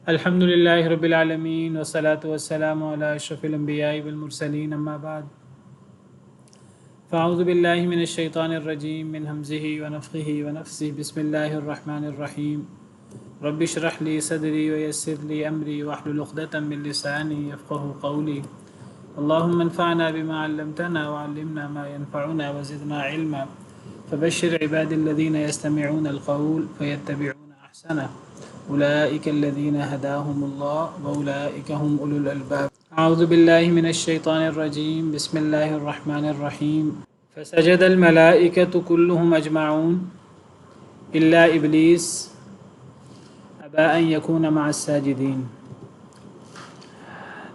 الحمد لله رب العالمين والصلاة والسلام على أشرف الأنبياء والمرسلين أما بعد فأعوذ بالله من الشيطان الرجيم من همزه ونفخه ونفسه بسم الله الرحمن الرحيم رب اشرح لي صدري ويسر لي أمري واحلل عقدة من لساني يفقه قولي اللهم انفعنا بما علمتنا وعلمنا ما ينفعنا وزدنا علما فبشر عبادي الذين يستمعون القول فيتبعون أحسنه أولئك الذين هداهم الله وأولئك هم أولو الألباب أعوذ بالله من الشيطان الرجيم بسم الله الرحمن الرحيم فسجد الملائكة كلهم أجمعون إلا إبليس أبى أن يكون مع الساجدين.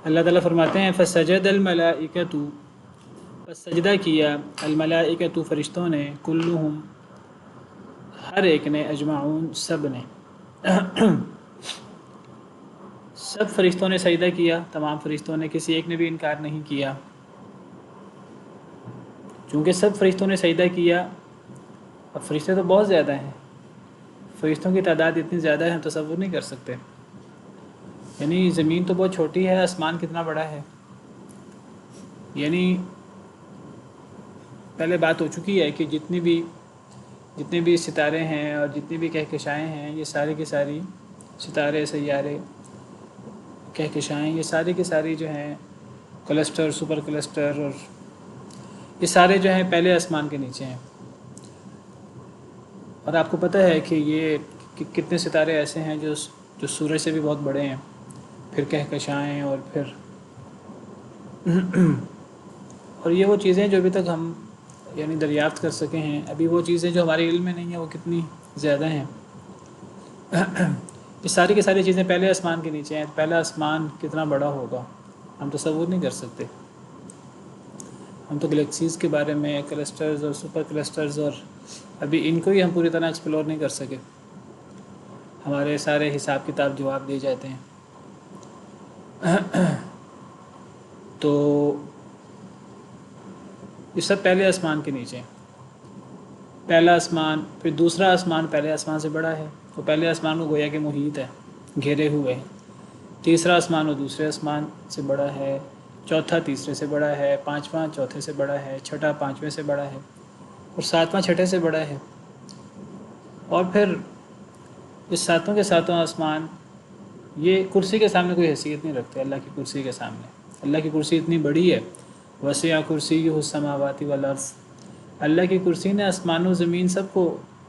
اللہ تعالیٰ فرماتے ہیں فسجد الملائکۃ، پس سجدہ کیا الملائکۃ فرشتوں نے، کلہم ہر ایک نے، اجمعون سب نے سب فرشتوں نے سجدہ کیا، تمام فرشتوں نے، کسی ایک نے بھی انکار نہیں کیا. چونکہ سب فرشتوں نے سجدہ کیا، اب فرشتے تو بہت زیادہ ہیں، فرشتوں کی تعداد اتنی زیادہ ہے ہم تصور نہیں کر سکتے. یعنی زمین تو بہت چھوٹی ہے، آسمان کتنا بڑا ہے. یعنی پہلے بات ہو چکی ہے کہ جتنے بھی ستارے ہیں اور جتنی بھی کہکشائیں ہیں، یہ سارے کی ساری ستارے، سیارے، کہکشائیں، یہ ساری کی ساری جو ہیں کلسٹر، سپر کلسٹر، اور یہ سارے جو ہیں پہلے آسمان کے نیچے ہیں. اور آپ کو پتہ ہے کہ یہ کتنے ستارے ایسے ہیں جو سورج سے بھی بہت بڑے ہیں، پھر کہکشائیں، اور پھر اور یہ وہ چیزیں جو ابھی تک ہم یعنی دریافت کر سکے ہیں، ابھی وہ چیزیں جو ہمارے علم میں نہیں ہیں وہ کتنی زیادہ ہیں. یہ ساری کی ساری چیزیں پہلے آسمان کے نیچے ہیں. پہلا آسمان کتنا بڑا ہوگا ہم تصور نہیں کر سکتے. ہم تو گلیکسیز کے بارے میں، کلسٹرز اور سپر کلسٹرز، اور ابھی ان کو ہی ہم پوری طرح ایکسپلور نہیں کر سکے. ہمارے سارے حساب کتاب جواب دیے جاتے ہیں. تو یہ سب پہلے آسمان کے نیچے ہیں. پہلا آسمان، پھر دوسرا آسمان پہلے آسمان سے بڑا ہے، تو پہلے آسمان کو گویا کہ محیط ہے، گھیرے ہوئے ہیں. تیسرا آسمان وہ دوسرے آسمان سے بڑا ہے، چوتھا تیسرے سے بڑا ہے، پانچواں چوتھے سے بڑا ہے، چھٹا پانچویں سے بڑا ہے، اور ساتواں چھٹے سے بڑا ہے. اور پھر اس ساتوں کے ساتوں آسمان یہ کرسی کے سامنے کوئی حیثیت نہیں رکھتے. اللہ کی کرسی کے سامنے، اللہ کی کرسی اتنی بڑی ہے، وسع کرسیہ السماوات والارض. اللہ کی کرسی نے آسمان و زمین سب کو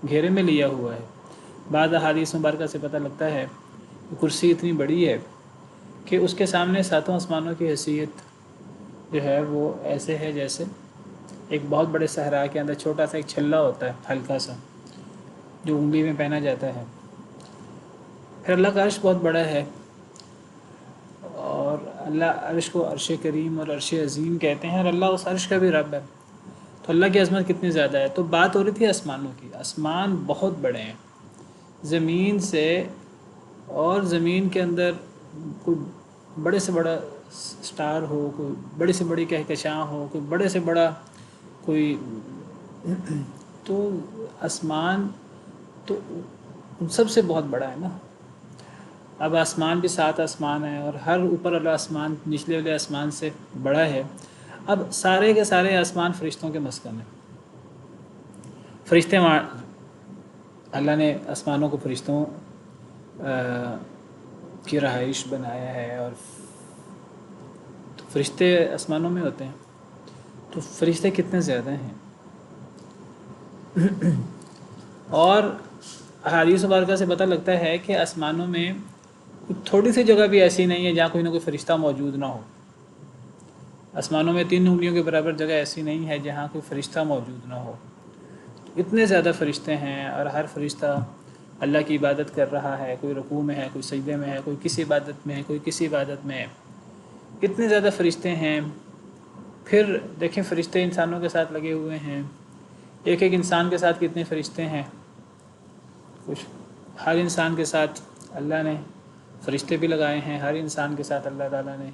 گھیرے میں لیا ہوا ہے. بعض احادیث مبارکہ سے پتہ لگتا ہے کہ کرسی اتنی بڑی ہے کہ اس کے سامنے ساتوں آسمانوں کی حیثیت جو ہے وہ ایسے ہے جیسے ایک بہت بڑے صحرا کے اندر چھوٹا سا ایک چھلا ہوتا ہے، ہلکا سا، جو انگلی میں پہنا جاتا ہے. پھر اللہ کا عرش بہت بڑا ہے، اور اللہ عرش کو عرش کریم اور عرش عظیم کہتے ہیں، اور اللہ اس عرش کا بھی رب ہے. تو اللہ کی عظمت کتنی زیادہ ہے. تو بات ہو رہی تھی آسمانوں کی. آسمان بہت بڑے ہیں، زمین سے، اور زمین کے اندر کوئی بڑے سے بڑا سٹار ہو، کوئی بڑی سے بڑی کہکشاں ہو، کوئی بڑے سے بڑا کوئی تو آسمان تو ان سب سے بہت بڑا ہے نا. اب آسمان بھی 7 آسمان ہیں، اور ہر اوپر والا آسمان نچلے والے آسمان سے بڑا ہے. اب سارے کے سارے آسمان فرشتوں کے مسکن ہیں. فرشتے اللہ نے آسمانوں کو فرشتوں کی رہائش بنایا ہے، اور تو فرشتے آسمانوں میں ہوتے ہیں. تو فرشتے کتنے زیادہ ہیں. اور احادیث مبارکہ سے پتہ لگتا ہے کہ آسمانوں میں تھوڑی سی جگہ بھی ایسی نہیں ہے جہاں کوئی نہ کوئی فرشتہ موجود نہ ہو. آسمانوں میں 3 انگلیوں کے برابر جگہ ایسی نہیں ہے جہاں کوئی فرشتہ موجود نہ ہو. اتنے زیادہ فرشتے ہیں، اور ہر فرشتہ اللہ کی عبادت کر رہا ہے. کوئی رکوع میں ہے، کوئی سجدے میں ہے، کوئی کسی عبادت میں ہے، کوئی کسی عبادت میں ہے. اتنے زیادہ فرشتے ہیں. پھر دیکھیں فرشتے انسانوں کے ساتھ لگے ہوئے ہیں. ایک ایک انسان کے ساتھ کتنے فرشتے ہیں. کچھ ہر انسان کے ساتھ اللہ نے فرشتے بھی لگائے ہیں. ہر انسان کے ساتھ اللہ تعالیٰ نے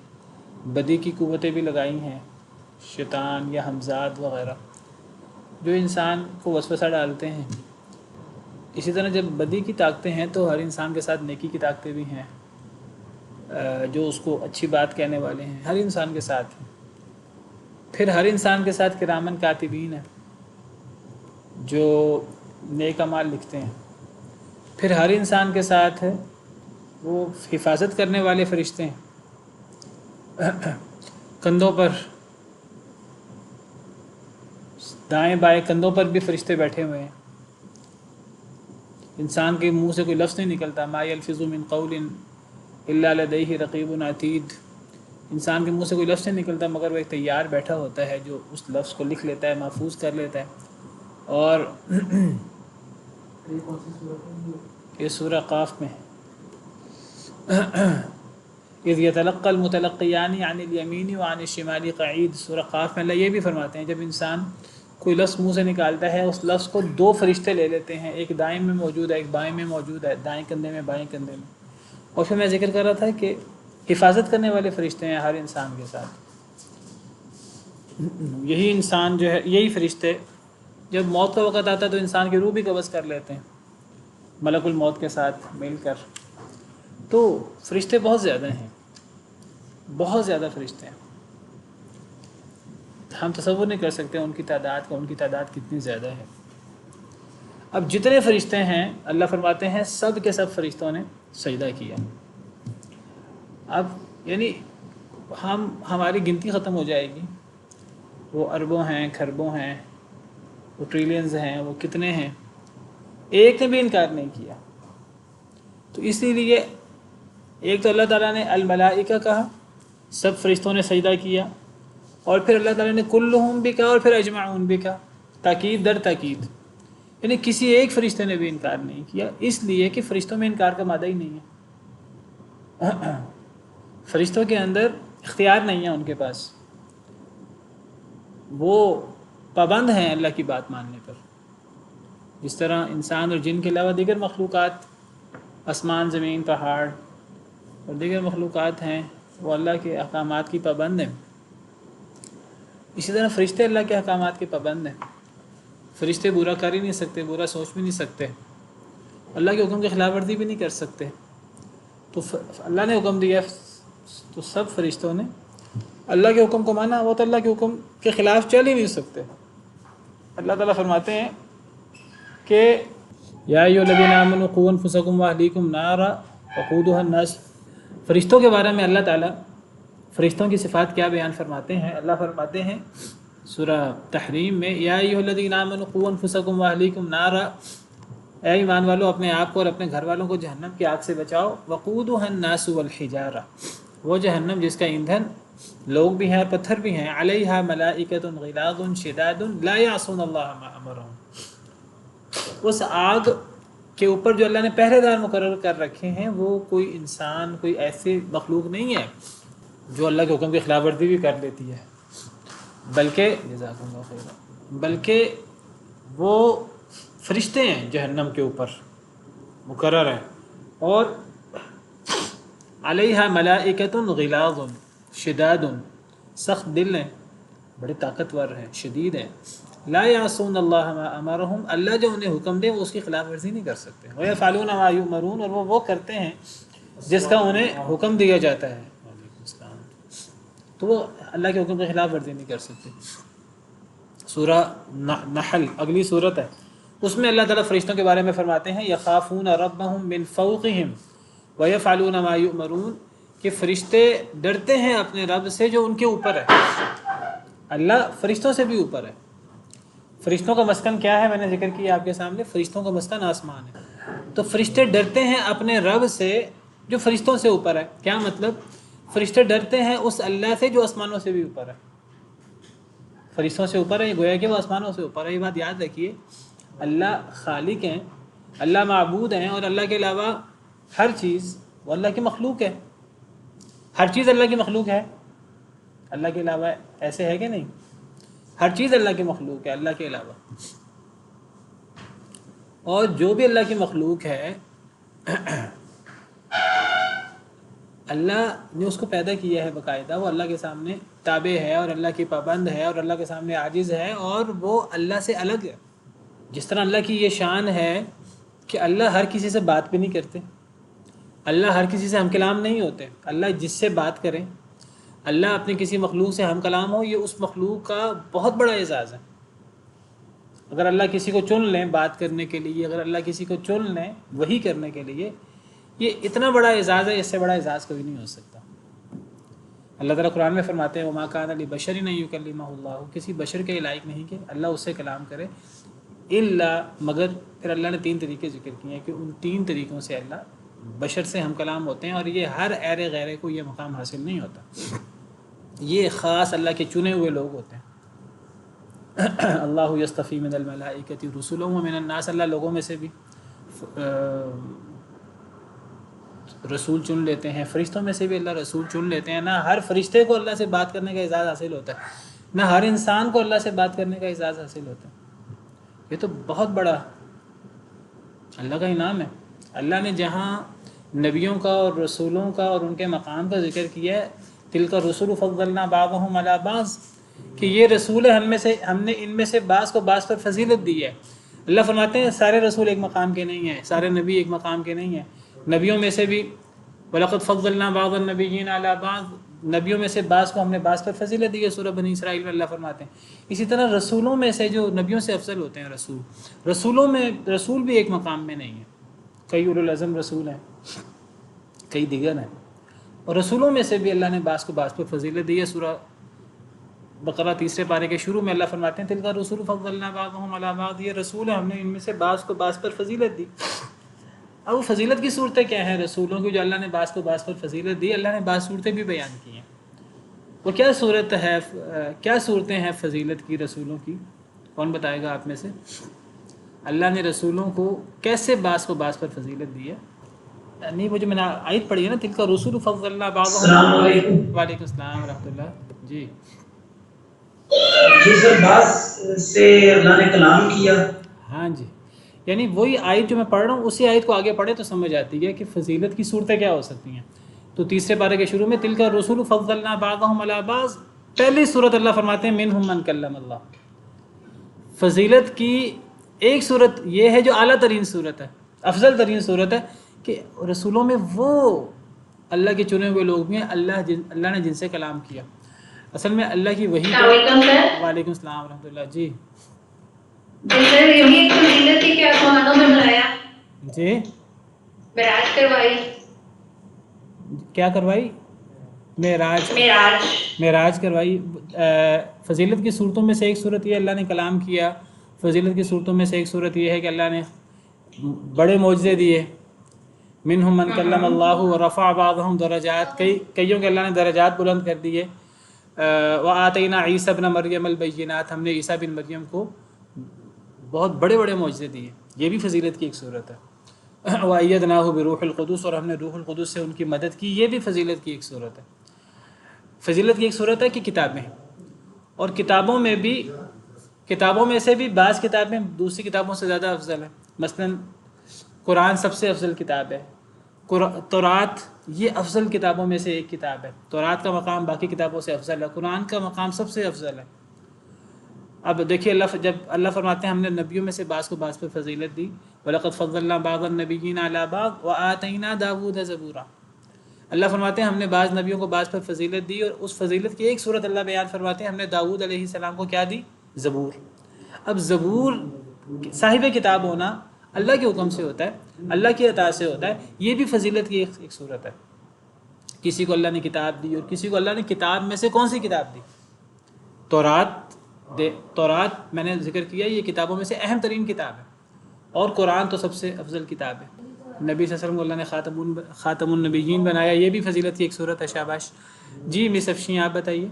بدی کی قوتیں بھی لگائی ہیں، شیطان یا حمزات وغیرہ، جو انسان کو وسوسہ ڈالتے ہیں. اسی طرح جب بدی کی طاقتیں ہیں تو ہر انسان کے ساتھ نیکی کی طاقتیں بھی ہیں. جو اس کو اچھی بات کہنے والے ہیں، ہر انسان کے ساتھ ہیں۔ پھر ہر انسان کے ساتھ کرامن کاتبین ہیں جو نیک اعمال لکھتے ہیں۔ پھر ہر انسان کے ساتھ وہ حفاظت کرنے والے فرشتے ہیں، کندھوں پر، دائیں بائیں کندھوں پر بھی فرشتے بیٹھے ہوئے ہیں۔ انسان کے منہ سے کوئی لفظ نہیں نکلتا، ما یلفظ من قول الا لدیہ رقیب عتید، انسان کے منہ سے کوئی لفظ نہیں نکلتا مگر وہ ایک تیار بیٹھا ہوتا ہے جو اس لفظ کو لکھ لیتا ہے، محفوظ کر لیتا ہے۔ اور یہ سورہ قاف میں ہے، اذ یتلقى المتلقیان عن الیمین وعن الشمال قعید، سورہ قاف میں اللہ یہ بھی فرماتے ہیں جب انسان کوئی لفظ منہ سے نکالتا ہے اس لفظ کو دو فرشتے لے لیتے ہیں، ایک دائیں میں موجود ہے ایک بائیں میں موجود ہے، دائیں کندھے میں بائیں کندھے میں۔ اور پھر میں ذکر کر رہا تھا کہ حفاظت کرنے والے فرشتے ہیں ہر انسان کے ساتھ۔ یہی انسان جو ہے، یہی فرشتے جب موت کا وقت آتا ہے تو انسان کی روح بھی قبض کر لیتے ہیں ملک الموت کے ساتھ مل کر۔ تو فرشتے بہت زیادہ ہیں، بہت زیادہ فرشتے ہیں، ہم تصور نہیں کر سکتے ان کی تعداد کتنی زیادہ ہے۔ اب جتنے فرشتے ہیں اللہ فرماتے ہیں سب کے سب فرشتوں نے سجدہ کیا۔ اب یعنی ہماری گنتی ختم ہو جائے گی، وہ اربوں ہیں، کھربوں ہیں، وہ ٹریلینز ہیں، وہ کتنے ہیں، ایک نے بھی انکار نہیں کیا۔ تو اسی لیے ایک تو اللہ تعالیٰ نے الملائکہ کہا، سب فرشتوں نے سجدہ کیا، اور پھر اللہ تعالیٰ نے کلہم بھی کہا، اور پھر اجمعون بھی کہا، تاکید در تاکید، یعنی کسی ایک فرشتے نے بھی انکار نہیں کیا، اس لیے کہ فرشتوں میں انکار کا مادہ ہی نہیں ہے، فرشتوں کے اندر اختیار نہیں ہے ان کے پاس، وہ پابند ہیں اللہ کی بات ماننے پر۔ جس طرح انسان اور جن کے علاوہ دیگر مخلوقات، آسمان، زمین، پہاڑ اور دیگر مخلوقات ہیں، وہ اللہ کے احکامات کی پابند ہیں، اسی طرح فرشتے اللہ کے احکامات کے پابند ہیں۔ فرشتے برا کر ہی نہیں سکتے، برا سوچ بھی نہیں سکتے، اللہ کے حکم کی خلاف ورزی بھی نہیں کر سکتے۔ تو اللہ نے حکم دیا تو سب فرشتوں نے اللہ کے حکم کو مانا، وہ تو اللہ کے حکم کے خلاف چل ہی نہیں سکتے۔ اللہ تعالیٰ فرماتے ہیں کہ یا ایھا الذین آمنوا قوا انفسکم واہلیکم نارا وقودھا الناس، فرشتوں کے بارے میں اللہ تعالیٰ فرشتوں کی صفات کیا بیان فرماتے ہیں؟ اللہ فرماتے ہیں سورہ تحریم میں، یا ایھا الذین آمنوا قوا انفسکم واہلیکم نارا، اے ایمان والو اپنے آپ کو اور اپنے گھر والوں کو جہنم کی آگ سے بچاؤ، وقودھا الناس والحجارہ، وہ جہنم جس کا ایندھن لوگ بھی ہیں اور پتھر بھی ہیں، علیہا ملائکۃ غلاظ شداد لا یعصون اللہ ما امرہم، اس آگ کے اوپر جو اللہ نے پہرے دار مقرر کر رکھے ہیں وہ کوئی انسان، کوئی ایسی مخلوق نہیں ہے جو اللہ کے حکم کی خلاف ورزی بھی کر لیتی ہے، بلکہ جزاکم اللہ خیرا، بلکہ وہ فرشتے ہیں جہنم کے اوپر مقرر ہیں، اور علیہا ملائکۃ غلاظ شداد، سخت دل ہیں، بڑے طاقتور ہیں، شدید ہیں، لا یعصون اللہ ما امرہم، اللہ جو انہیں حکم دے وہ اس کی خلاف ورزی نہیں کر سکتے، ویفعلون ما یؤمرون، اور وہ کرتے ہیں جس کا انہیں حکم دیا جاتا ہے، تو وہ اللہ کے حکم کی خلاف ورزی نہیں کر سکتے۔ سورہ نحل اگلی صورت ہے، اس میں اللہ تعالیٰ فرشتوں کے بارے میں فرماتے ہیں یخافون ربہم من فوقہم ویفعلون ما یؤمرون، کہ فرشتے ڈرتے ہیں اپنے رب سے جو ان کے اوپر ہے، اللہ فرشتوں سے بھی اوپر ہے۔ فرشتوں کا مسکن کیا ہے؟ میں نے ذکر کیا آپ کے سامنے، فرشتوں کا مسکن آسمان ہے، تو فرشتے ڈرتے ہیں اپنے رب سے جو فرشتوں سے اوپر ہے۔ کیا مطلب؟ فرشتے ڈرتے ہیں اس اللہ سے جو آسمانوں سے بھی اوپر ہے، فرشتوں سے اوپر ہے، یہ گویا کہ وہ آسمانوں سے اوپر ہے۔ یہ بات یاد رکھیے، اللہ خالق ہیں، اللہ معبود ہیں، اور اللہ کے علاوہ ہر چیز وہ اللہ کی مخلوق ہے، ہر چیز اللہ کی مخلوق ہے، اللہ کے علاوہ ایسے ہے کہ نہیں؟ ہر چیز اللہ کی مخلوق ہے اللہ کے علاوہ، اور جو بھی اللہ کی مخلوق ہے اللہ نے اس کو پیدا کیا ہے باقاعدہ، وہ اللہ کے سامنے تابع ہے اور اللہ کی پابند ہے اور اللہ کے سامنے عاجز ہے، اور وہ اللہ سے الگ ہے۔ جس طرح اللہ کی یہ شان ہے کہ اللہ ہر کسی سے بات بھی نہیں کرتے، اللہ ہر کسی سے ہم کلام نہیں ہوتے. اللہ جس سے بات کریں، اللہ اپنے کسی مخلوق سے ہم کلام ہو، یہ اس مخلوق کا بہت بڑا اعزاز ہے. اگر اللہ کسی کو چن لیں بات کرنے کے لیے، اگر اللہ کسی کو چن لیں وحی کرنے کے لیے، یہ اتنا بڑا اعزاز ہے، اس سے بڑا اعزاز کوئی نہیں ہو سکتا. اللہ تعالیٰ قرآن میں فرماتے ہیں وما کان لبشر ان یکلمہ اللہ، کسی بشر کے لائق نہیں کہ اللہ اس سے کلام کرے، الا مگر. پھر اللہ نے 3 طریقے ذکر کیے ہیں کہ ان 3 طریقوں سے اللہ بشر سے ہم کلام ہوتے ہیں، اور یہ ہر اہل غیرے کو یہ مقام حاصل نہیں ہوتا. یہ خاص اللہ کے چنے ہوئے لوگ ہوتے ہیں. اللہ یصطفی من الملائکۃ رسلا ومن الناس، اللہ لوگوں میں سے بھی رسول چن لیتے ہیں، فرشتوں میں سے بھی اللہ رسول چن لیتے ہیں. نہ ہر فرشتے کو اللہ سے بات کرنے کا اعزاز حاصل ہوتا ہے، نہ ہر انسان کو اللہ سے بات کرنے کا اعزاز حاصل ہوتا ہے. یہ تو بہت بڑا اللہ کا انعام ہے. اللہ نے جہاں نبیوں کا اور رسولوں کا اور ان کے مقام کا ذکر کیا ہے، تلک الرسل فضلنا بعضهم علی بعض، کہ یہ رسول ہے، ہم نے ان میں سے بعض کو بعض پر فضیلت دی ہے. اللہ فرماتے ہیں سارے رسول ایک مقام کے نہیں ہیں، سارے نبی ایک مقام کے نہیں ہیں. نبیوں میں سے بھی وَلَقَدْ فَضَّلْنَا بَعْضَ النَّبِيِّينَ عَلَىٰ بَعْضٍ، نبیوں میں سے بعض کو ہم نے بعض پر فضیلت دی ہے. سورہ بنی اسرائیل میں اللہ فرماتے ہیں. اسی طرح رسولوں میں سے جو نبیوں سے افضل ہوتے ہیں رسولوں میں رسول بھی ایک مقام میں نہیں ہے. کئی اولو العزم رسول ہیں، کئی دیگر ہیں، اور رسولوں میں سے بھی اللہ نے بعض کو بعض پر فضیلت دی ہے. سورہ بقرہ 3 پارے کے شروع میں اللہ فرماتے ہیں تلک الرسل فضلنا بعضهم علی بعض، یہ رسول ہیں، ہم نے ان میں سے بعض کو بعض پر فضیلت دی. اب وہ فضیلت کی صورتیں کیا ہیں رسولوں کی جو اللہ نے بعض کو بعض پر فضیلت دی؟ اللہ نے بعض صورتیں بھی بیان کی ہیں. وہ کیا صورت ہے، کیا صورتیں ہیں فضیلت کی رسولوں کی؟ کون بتائے گا آپ میں سے؟ اللہ نے رسولوں کو کیسے بعض کو بعض پر فضیلت دی ہے؟ نہیں، وہ جو میں نے آیت پڑھی ہے نا تلک الرسل فضلنا بعضهم. السلام علیکم. وعلیکم السلام ورحمۃ اللہ. جی جی سر، بعض سے اللہ نے کلام کیا. ہاں جی، یعنی وہی آیت جو میں پڑھ رہا ہوں اسی آیت کو آگے پڑھے تو سمجھ آتی ہے کہ فضیلت کی صورتیں کیا ہو سکتی ہیں. تو 3 پارے کے شروع میں تلک الرسل فضلنا بعضهم علی بعض، پہلی صورت اللہ فرماتے ہیں منہم من کلم اللہ. فضیلت کی ایک صورت یہ ہے جو اعلیٰ ترین صورت ہے، افضل ترین صورت ہے، کہ رسولوں میں وہ اللہ کے چنے ہوئے لوگ بھی ہیں اللہ نے جن سے کلام کیا. اصل میں اللہ کی وحی کو. وعلیکم السلام ورحمۃ اللہ. جی سر یہی ایک فضیلت تھی کہ آسمانوں میں بلایا. جی معراج کروائی. کیا کروائی؟ معراج کروائی. فضیلت کی صورتوں میں سے ایک صورت یہ اللہ نے کلام کیا. فضیلت کی صورتوں میں سے ایک صورت یہ ہے کہ اللہ نے بڑے معجزے دیے. منہم من کلم اللہ ورفع بعضهم درجات، کئیوں کے اللہ نے درجات بلند کر دیے. وآتینا عیسیٰ ابن مریم البینات، ہم نے عیسیٰ بن مریم کو بہت بڑے بڑے معجزے دیے. یہ بھی فضیلت کی ایک صورت ہے. وَأَيَّدْنَاهُ بِرُوحِ الْقُدُسِ، اور ہم نے روح القدس سے ان کی مدد کی. یہ بھی فضیلت کی ایک صورت ہے. فضیلت کی ایک صورت ہے کہ کتابیں، اور کتابوں میں بھی، کتابوں میں سے بھی بعض کتابیں دوسری کتابوں سے زیادہ افضل ہیں. مثلا قرآن سب سے افضل کتاب ہے. تورات یہ افضل کتابوں میں سے ایک کتاب ہے. تورات کا مقام باقی کتابوں سے افضل ہے. قرآن کا مقام سب سے افضل ہے. اب دیکھیے جب اللہ فرماتے ہیں ہم نے نبیوں میں سے بعض کو بعض پر فضیلت دی. وَلَقَدْ فَضَّلْنَا بَعْضَ النَّبِيِّينَ عَلَىٰ بَعْضٍ وَآتَيْنَا دَاوُودَ زَبُورًا. اللہ فرماتے ہیں ہم نے بعض نبیوں کو بعض پر فضیلت دی، اور اس فضیلت کی ایک صورت اللہ بیان فرماتے ہیں ہم نے داؤد علیہ السلام کو کیا دی؟ زبور. اب زبور صاحب کتاب ہونا اللہ کے حکم سے ہوتا ہے، اللہ کی عطا سے ہوتا ہے. یہ بھی فضیلت کی ایک صورت ہے. کسی کو اللہ نے کتاب دی، اور کسی کو اللہ نے کتاب میں سے کون سی کتاب دی؟ تورات میں نے ذکر کیا یہ کتابوں میں سے اہم ترین کتاب ہے، اور قرآن تو سب سے افضل کتاب ہے. نبی صلی اللہ علیہ وسلم کو اللہ نے خاتم النبیین بنایا. یہ بھی فضیلت کی ایک صورت ہے. شاباش. جی مس افشین آپ بتائیے.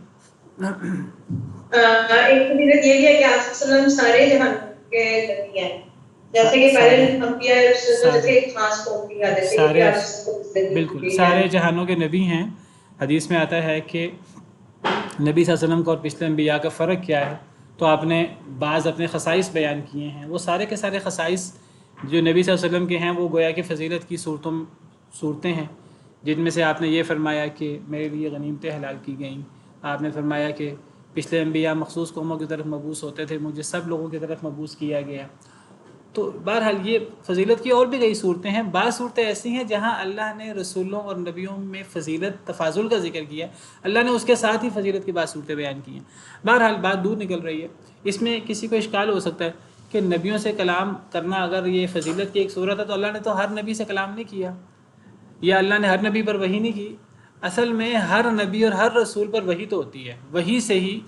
ایک فضیلت یہ ہے کہ آپ صلی اللہ علیہ وسلم سارے جہان کے نبی ہیں، جیسے کہ پہلے انبیاء جیسے ایک خاص قوم کی عادت ہے کہ آپ بالکل سارے جہانوں کے نبی ہیں. حدیث میں آتا ہے کہ نبی صلی اللہ علیہ وسلم کو اور پچھلے انبیاء کا فرق کیا ہے، تو آپ نے بعض اپنے خصائص بیان کیے ہیں. وہ سارے کے سارے خصائص جو نبی صلی اللہ علیہ وسلم کے ہیں وہ گویا کہ فضیلت کی صورتیں ہیں، جن میں سے آپ نے یہ فرمایا کہ میرے لیے غنیمتیں حلال کی گئیں. آپ نے فرمایا کہ پچھلے انبیاء مخصوص قوموں کی طرف مبعوث ہوتے تھے، مجھے سب لوگوں کی طرف مبعوث کیا گیا. تو بہرحال یہ فضیلت کی اور بھی کئی صورتیں ہیں. بعض صورتیں ایسی ہیں جہاں اللہ نے رسولوں اور نبیوں میں فضیلت تفاضل کا ذکر کیا ہے, اللہ نے اس کے ساتھ ہی فضیلت کی بعض صورتیں بیان کی ہیں. بہرحال بات دور نکل رہی ہے. اس میں کسی کو اشکال ہو سکتا ہے کہ نبیوں سے کلام کرنا اگر یہ فضیلت کی ایک صورت ہے تو اللہ نے تو ہر نبی سے کلام نہیں کیا, یا اللہ نے ہر نبی پر وحی نہیں کی. اصل میں ہر نبی اور ہر رسول پر وحی تو ہوتی ہے, وحی سے ہی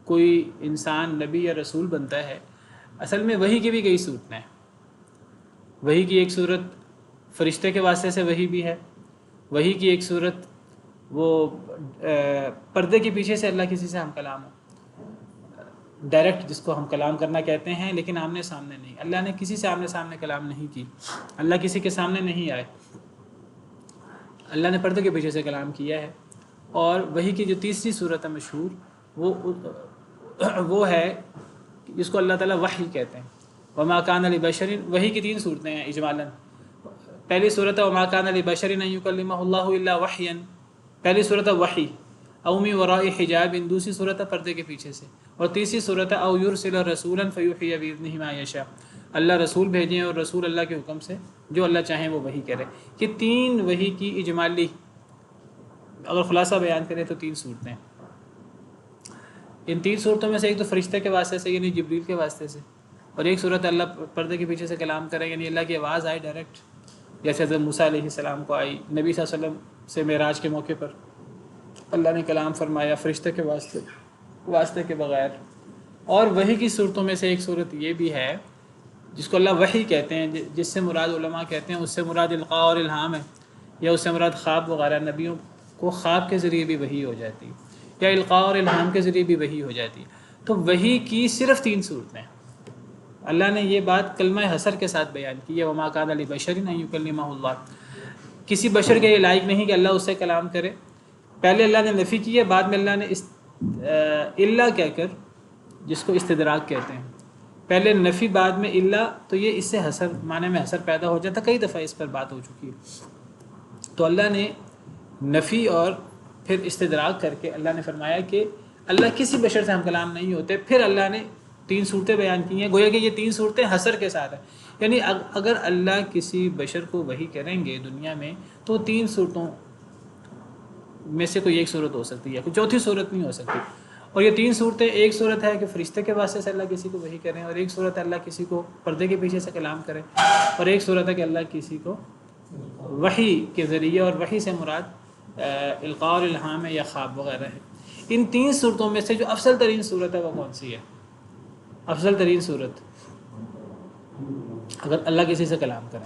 کوئی انسان نبی یا رسول بنتا ہے. اصل میں وحی کی بھی کئی صورتیں ہیں. وحی کی ایک صورت فرشتے کے واسطے سے وحی بھی ہے. وحی کی ایک صورت وہ پردے کے پیچھے سے اللہ کسی سے ہم کلام ہو, ڈائریکٹ جس کو ہم کلام کرنا کہتے ہیں, لیکن آمنے سامنے نہیں. اللہ نے کسی سے آمنے سامنے کلام نہیں کی, اللہ کسی کے سامنے نہیں آئے, اللہ نے پردے کے پیچھے سے کلام کیا ہے. اور وحی کی جو تیسری صورت ہے مشہور وہ ہے جس کو اللہ تعالیٰ وحی کہتے ہیں. وما کان لبشر, وحی کی 3 صورتیں ہیں اجمالاً. پہلی صورت ہے وما کان لبشر ان یکلمہ اللہ الا وحیا, پہلی صورت ہے وحی. او من وراء حجاب, دوسری صورت ہے پردے کے پیچھے سے. اور تیسری صورت ہے او یرسل رسولا فیوحی باذنہ ما یشاء, اللہ رسول بھیجیں اور رسول اللہ کے حکم سے جو اللہ چاہیں وہ وحی کرے. یہ 3 وحی کی اجمالی اگر خلاصہ بیان کریں تو 3 صورتیں. ان 3 صورتوں میں سے ایک تو فرشتے کے واسطے سے یعنی جبریل کے واسطے سے, اور ایک صورت اللہ پردے کے پیچھے سے کلام کرے یعنی اللہ کی آواز آئی ڈائریکٹ, جیسے حضرت موسیٰ علیہ السلام کو آئی. نبی صلی اللہ علیہ وسلم سے معراج کے موقع پر اللہ نے کلام فرمایا فرشتے کے واسطے کے بغیر. اور وحی کی صورتوں میں سے ایک صورت یہ بھی ہے جس کو اللہ وحی کہتے ہیں, جس سے مراد علماء کہتے ہیں اس سے مراد القاء اور الہام ہے, یا اس سے مراد خواب وغیرہ. نبیوں کو خواب کے ذریعے بھی وحی ہو جاتی یا القاء اور الہام کے ذریعے بھی وحی ہو جاتی. تو وحی کی صرف 3 صورتیں. اللہ نے یہ بات کلمہ حصر کے ساتھ بیان کی ہے وما کان لبشر ان یکلمہ اللہ, کسی بشر کے یہ لائق نہیں کہ اللہ اس سے کلام کرے. پہلے اللہ نے نفی کی ہے, بعد میں اللہ نے اللہ کہہ کر, جس کو استدراک کہتے ہیں, پہلے نفی بعد میں اللہ, تو یہ اس سے حصر معنی میں حصر پیدا ہو جاتا. کئی دفعہ اس پر بات ہو چکی ہے. تو اللہ نے نفی اور پھر استدراک کر کے اللہ نے فرمایا کہ اللہ کسی بشر سے ہم کلام نہیں ہوتے. پھر اللہ نے 3 صورتیں بیان کی ہیں, گویا کہ یہ 3 صورتیں حصر کے ساتھ ہیں. یعنی اگر اللہ کسی بشر کو وحی کریں گے دنیا میں تو 3 صورتوں میں سے کوئی ایک صورت ہو سکتی ہے, کوئی چوتھی صورت نہیں ہو سکتی. اور یہ 3 صورتیں, ایک صورت ہے کہ فرشتے کے واسطے سے اللہ کسی کو وحی کریں, اور ایک صورت ہے اللہ کسی کو پردے کے پیچھے سے کلام کرے, اور ایک صورت ہے کہ اللہ کسی کو وحی کے ذریعے, اور وحی سے مراد القاء اور الہام ہے یا خواب وغیرہ ہے. ان 3 صورتوں میں سے جو افضل ترین صورت ہے وہ کون سی ہے؟ افضل ترین صورت اگر اللہ کسی سے کلام کرے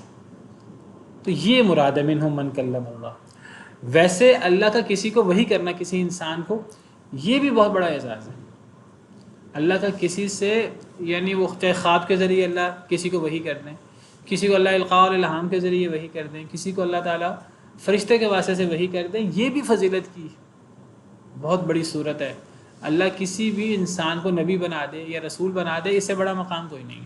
تو یہ مراد ہے منہم من کلم اللہ. ویسے اللہ کا کسی کو وحی کرنا, کسی انسان کو, یہ بھی بہت بڑا اعزاز ہے. اللہ کا کسی سے یعنی وہ چاہے خواب کے ذریعے اللہ کسی کو وحی کر دیں, کسی کو اللہ القاء اور الہام کے ذریعے وحی کر دیں, کسی کو اللہ تعالیٰ فرشتے کے واسطے سے وحی کر دیں, یہ بھی فضیلت کی بہت بڑی صورت ہے. اللہ کسی بھی انسان کو نبی بنا دے یا رسول بنا دے, اس سے بڑا مقام کوئی نہیں.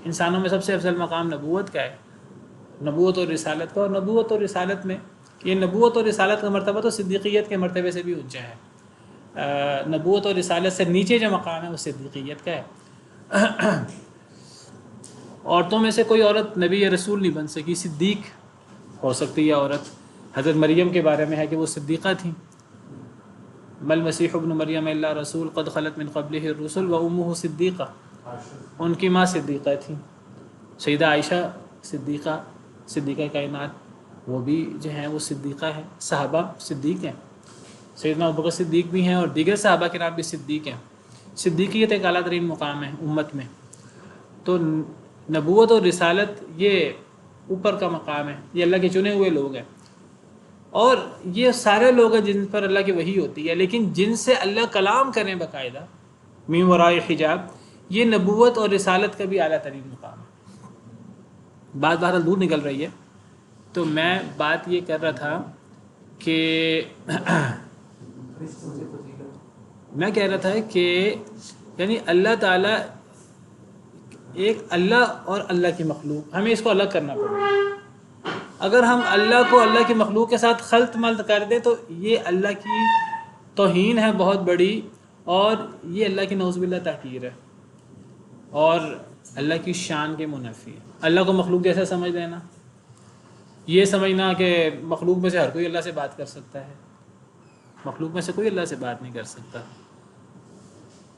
انسانوں میں سب سے افضل مقام نبوت کا ہے, نبوت اور رسالت کا. اور نبوت اور رسالت میں یہ نبوت اور رسالت کا مرتبہ تو صدیقیت کے مرتبے سے بھی اونچا ہے. نبوت اور رسالت سے نیچے جو مقام ہے وہ صدیقیت کا ہے. عورتوں میں سے کوئی عورت نبی یا رسول نہیں بن سکی, صدیق ہو سکتی ہے عورت. حضرت مریم کے بارے میں ہے کہ وہ صدیقہ تھیں. مل مسیح ابن مریم اللہ رسول قد خلت من قبلہ الرسل و امہ صدیقہ, ان کی ماں صدیقہ تھیں. سیدہ عائشہ صدیقہ کائنات, وہ بھی جو ہیں وہ صدیقہ ہیں. صحابہ صدیق ہیں, سیدنا ابوبکر صدیق بھی ہیں, اور دیگر صحابہ کے نام بھی صدیق ہیں. صدیقیت ایک اعلیٰ ترین مقام ہے امت میں. تو نبوت اور رسالت یہ اوپر کا مقام ہے, یہ اللہ کے چنے ہوئے لوگ ہیں. اور یہ سارے لوگ ہیں جن پر اللہ کی وحی ہوتی ہے, لیکن جن سے اللہ کلام کریں باقاعدہ من وراء حجاب, یہ نبوت اور رسالت کا بھی اعلیٰ ترین مقام ہے. بات بہرحال دور نکل رہی ہے. تو میں بات یہ کر رہا تھا کہ میں کہہ رہا تھا کہ یعنی اللہ تعالیٰ ایک اللہ اور اللہ کی مخلوق, ہمیں اس کو الگ کرنا پڑے گا. اگر ہم اللہ کو اللہ کی مخلوق کے ساتھ خلط ملط کر دیں تو یہ اللہ کی توہین ہے بہت بڑی, اور یہ اللہ کی نعوذ باللہ تحقیر ہے. اور اللہ کی شان کے منفی ہے۔ اللہ کو مخلوق جیسا سمجھ لینا، یہ سمجھنا کہ مخلوق میں سے ہر کوئی اللہ سے بات کر سکتا ہے، مخلوق میں سے کوئی اللہ سے بات نہیں کر سکتا۔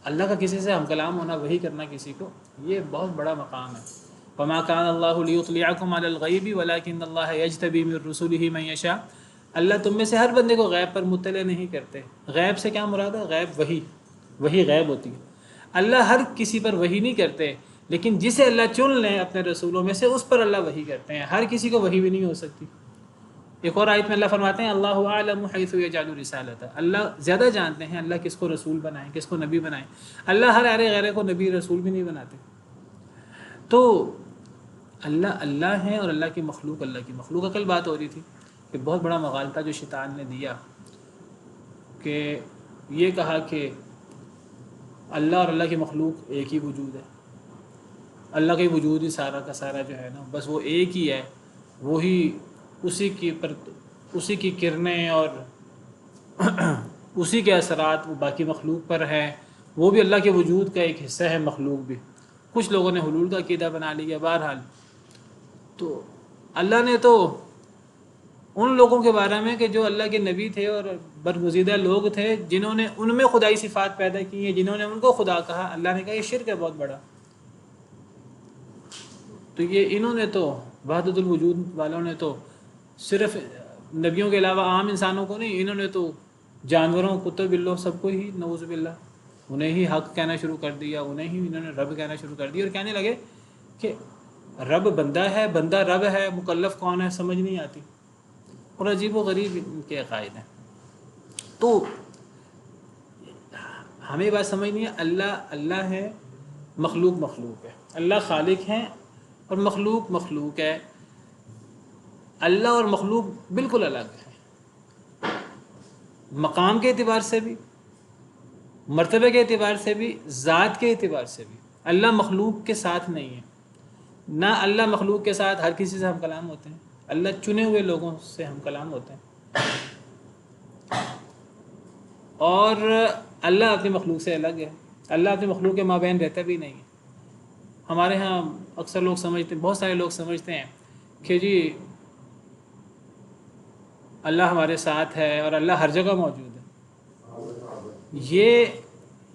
اللہ کا کسی سے ہم کلام ہونا، وہی کرنا کسی کو، یہ بہت بڑا مقام ہے۔ وما كان الله ليطلعكم على الغيب ولكن الله يجتبي من رسله من يشاء۔ اللہ تم میں سے ہر بندے کو غیب پر مطلع نہیں کرتے۔ غیب سے کیا مراد ہے؟ غیب وہی غیب ہوتی ہے۔ اللہ ہر کسی پر وحی نہیں کرتے، لیکن جسے اللہ چن لیں اپنے رسولوں میں سے اس پر اللہ وحی کرتے ہیں۔ ہر کسی کو وحی بھی نہیں ہو سکتی۔ ایک اور آیت میں اللہ فرماتے ہیں اللہ اعلم حیث یجعل رسالتہ، اللہ زیادہ جانتے ہیں اللہ کس کو رسول بنائیں، کس کو نبی بنائیں۔ اللہ ہر غیرے کو نبی رسول بھی نہیں بناتے۔ تو اللہ ہیں اور اللہ کی مخلوق۔ کل بات ہو رہی تھی کہ بہت بڑا مغالطہ جو شیطان نے دیا، کہ یہ کہا کہ اللہ اور اللہ کی مخلوق ایک ہی وجود ہے، اللہ کا وجود ہی سارا کا سارا جو ہے نا بس وہ ایک ہی ہے، وہی اسی کی کرنیں اور اسی کے اثرات وہ باقی مخلوق پر ہے، وہ بھی اللہ کے وجود کا ایک حصہ ہے مخلوق بھی۔ کچھ لوگوں نے حلول کا عقیدہ بنا لیا۔ بہرحال تو اللہ نے تو ان لوگوں کے بارے میں کہ جو اللہ کے نبی تھے اور برگزیدہ لوگ تھے، جنہوں نے ان میں خدائی صفات پیدا کی ہیں، جنہوں نے ان کو خدا کہا، اللہ نے کہا یہ شرک ہے بہت بڑا۔ تو یہ انہوں نے تو وحدت الوجود والوں نے تو صرف نبیوں کے علاوہ عام انسانوں کو نہیں، انہوں نے تو جانوروں، کتے بلوں، سب کو ہی نعوذ باللہ انہیں ہی حق کہنا شروع کر دیا، انہوں نے رب کہنا شروع کر دیا، اور کہنے لگے کہ رب بندہ ہے، بندہ رب ہے، مکلف کون ہے سمجھ نہیں آتی، اور عجیب و غریب ان کے عقائد ہیں۔ تو ہمیں بات سمجھنی ہے، اللہ ہے، مخلوق ہے، اللہ خالق ہیں اور مخلوق ہے۔ اللہ اور مخلوق بالکل الگ ہے، مقام کے اعتبار سے بھی، مرتبے کے اعتبار سے بھی، ذات کے اعتبار سے بھی۔ اللہ مخلوق کے ساتھ نہیں ہے، نہ اللہ مخلوق کے ساتھ ہر کسی سے ہم کلام ہوتے ہیں، اللہ چنے ہوئے لوگوں سے ہم کلام ہوتے ہیں، اور اللہ اپنی مخلوق سے الگ ہے۔ اللہ اپنی مخلوق کے مابین رہتا بھی نہیں ہے۔ ہمارے ہاں اکثر لوگ سمجھتے ہیں، بہت سارے لوگ سمجھتے ہیں کہ جی اللہ ہمارے ساتھ ہے اور اللہ ہر جگہ موجود ہے۔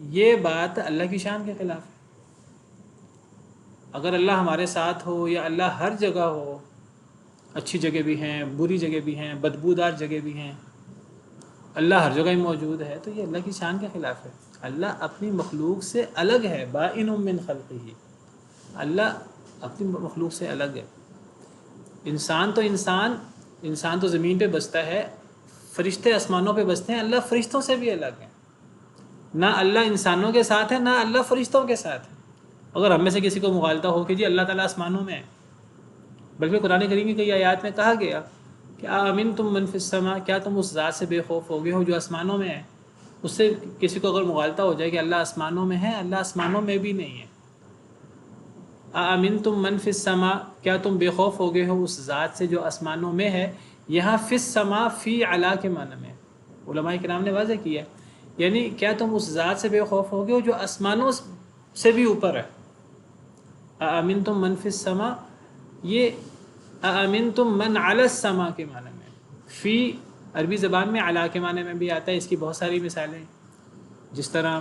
یہ بات اللہ کی شان کے خلاف ہے۔ اگر اللہ ہمارے ساتھ ہو یا اللہ ہر جگہ ہو، اچھی جگہ بھی ہیں، بری جگہ بھی ہیں، بدبودار جگہ بھی ہیں، اللہ ہر جگہ ہی موجود ہے، تو یہ اللہ کی شان کے خلاف ہے۔ اللہ اپنی مخلوق سے الگ ہے، بائن من خلقہ، اللہ اپنی مخلوق سے الگ ہے۔ انسان تو زمین پہ بستا ہے، فرشتے آسمانوں پہ بستے ہیں، اللہ فرشتوں سے بھی الگ ہے۔ نہ اللہ انسانوں کے ساتھ ہے، نہ اللہ فرشتوں کے ساتھ ہے۔ اگر ہم میں سے کسی کو مغالطہ ہو کہ جی اللہ تعالیٰ آسمانوں میں ہے، بلکہ قرآن کریم کی کئی آیات میں کہا گیا کہ آمنتم من فی السماء، کیا تم اس ذات سے بے خوف ہو گئے ہو جو آسمانوں میں ہے؟ اس سے کسی کو اگر مغالطہ ہو جائے کہ اللہ آسمانوں میں ہے، اللہ آسمانوں میں بھی نہیں ہے۔ آمنتم من فی السماء، کیا تم بے خوف ہو گئے ہو اس ذات سے جو آسمانوں میں ہے؟ یہاں فی السماء فی علا کے معنی میں علماء کرام نے واضح کیا ہے، یعنی کیا تم اس ذات سے بے خوف ہو گئے ہو جو آسمانوں سے بھی اوپر ہے۔ آمنتم من فی السماء، یہ آمنتم من علی السماء کے معنی میں، فی عربی زبان میں علا کے معنی میں بھی آتا ہے۔ اس کی بہت ساری مثالیں ہیں، جس طرح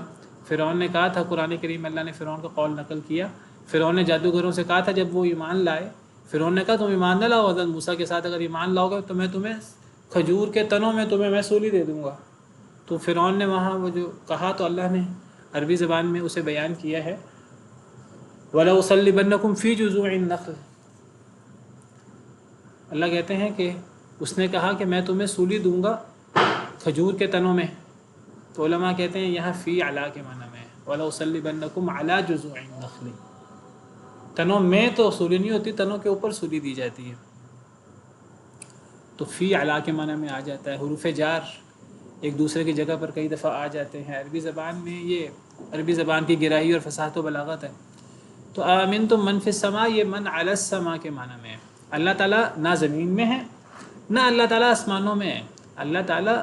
فرعون نے کہا تھا، قرآن کریم میں اللہ نے فرعون کا قول نقل کیا، فرعون نے جادوگروں سے کہا تھا جب وہ ایمان لائے، فرعون نے کہا تم ایمان نہ لاؤ حضرت موسیٰ کے ساتھ، اگر ایمان لاؤ گے تو میں تمہیں کھجور کے تنوں میں تمہیں میں سولی دے دوں گا۔ تو فرعون نے وہاں وہ جو کہا تو اللہ نے عربی زبان میں اسے بیان کیا ہے، وَلَأُصَلِّبَنَّكُمْ فِي جُذُوعِ النَّخْلِ، اللہ کہتے ہیں کہ اس نے کہا کہ میں تمہیں سولی دوں گا کھجور کے تنوں میں۔ تو علماء کہتے ہیں یہاں فی علا کے معنی میں ہے، وَلَأُصَلِّبَنَّكُمْ عَلَى جُذُوعِ النَّخْلِ، تنوں میں تو سولی نہیں ہوتی، تنوں کے اوپر سولی دی جاتی ہے، تو فی علا کے معنی میں آ جاتا ہے۔ حروف جار ایک دوسرے کی جگہ پر کئی دفعہ آ جاتے ہیں عربی زبان میں، یہ عربی زبان کی گہرائی اور فصاحت و بلاغت ہے۔ تو آمنتم من فی السماء، یہ من علی السماء کے معنی میں ہے۔ اللہ تعالیٰ نہ زمین میں ہے، نہ اللہ تعالیٰ آسمانوں میں ہے۔ اللہ تعالیٰ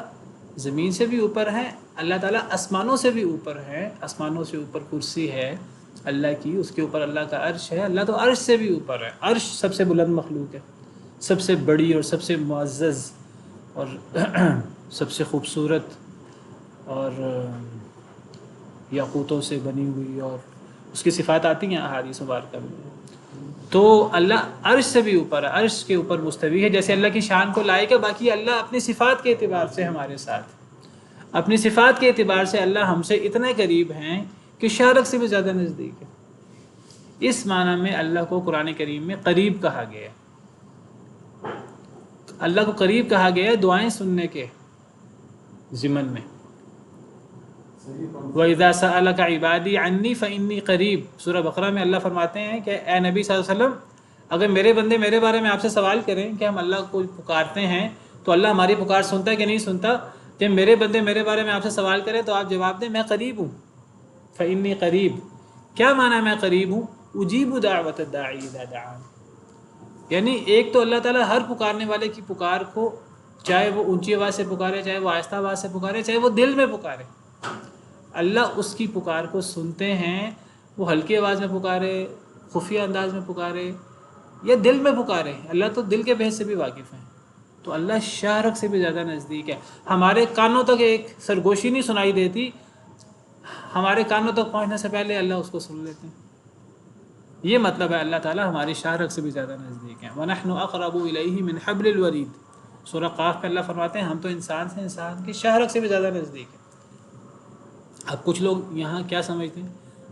زمین سے بھی اوپر ہے، اللہ تعالیٰ آسمانوں سے بھی اوپر ہے، آسمانوں سے اوپر کرسی ہے، اللہ کی، اس کے اوپر اللہ کا عرش ہے. اللہ تو عرش سے بھی اوپر ہے. عرش سب سے بلند مخلوق ہے، سب سے بڑی اور سب سے معزز اور سب سے خوبصورت اور یاقوتوں سے بنی ہوئی، اور اس کی صفات آتی ہیں احادیث مبارکہ میں. تو اللہ عرش سے بھی اوپر ہے، عرش کے اوپر مستوی ہے. جیسے اللہ کی شان کو لائق ہے، باقی اللہ اپنی صفات کے اعتبار سے ہمارے ساتھ، اپنی صفات کے اعتبار سے اللہ ہم سے اتنے قریب ہیں کہ شارق سے بھی زیادہ نزدیک ہے. اس معنی میں اللہ کو قرآن کریم میں قریب کہا گیا ہے. اللہ کو قریب کہا گیا ہے دعائیں سننے کے ضمن میں. وَإِذَا سَأَلَكَ عِبَادِي عَنِّي فَإِنِّي قَرِيب، سورہ بقرہ میں اللہ فرماتے ہیں کہ اے نبی صلی اللہ علیہ وسلم، اگر میرے بندے میرے بارے میں آپ سے سوال کریں کہ ہم اللہ کو پکارتے ہیں تو اللہ ہماری پکار سنتا ہے کہ نہیں سنتا، جب میرے بندے میرے بارے میں آپ سے سوال کریں تو آپ جواب دیں میں قریب ہوں. فإنی قریب، کیا معنی ہے میں قریب ہوں؟ اجیب دعوت الداعی اذا دعان. یعنی ایک تو اللہ تعالیٰ ہر پکارنے والے کی پکار کو، چاہے وہ اونچی آواز سے پکارے، چاہے وہ آہستہ آواز سے پکارے، چاہے وہ دل میں پکارے، اللہ اس کی پکار کو سنتے ہیں. وہ ہلکی آواز میں پکارے، خفیہ انداز میں پکارے یا دل میں پکارے، اللہ تو دل کے بحث سے بھی واقف ہیں. تو اللہ شارق سے بھی زیادہ نزدیک ہے. ہمارے کانوں تک ایک سرگوشی نہیں سنائی دیتی، ہمارے کانوں تک پہنچنے سے پہلے اللہ اس کو سن لیتے ہیں. یہ مطلب ہے اللہ تعالیٰ ہماری شارق سے بھی زیادہ نزدیک ہیں. وَنَحْنُ أَقْرَبُ إِلَيْهِ مِنْ حَبْلِ الْوَرِيدِ، سورہ قاف میں اللہ فرماتے ہیں ہم تو انسان سے انسان کی شارق سے بھی زیادہ نزدیک ہیں. اب کچھ لوگ یہاں کیا سمجھتے ہیں؟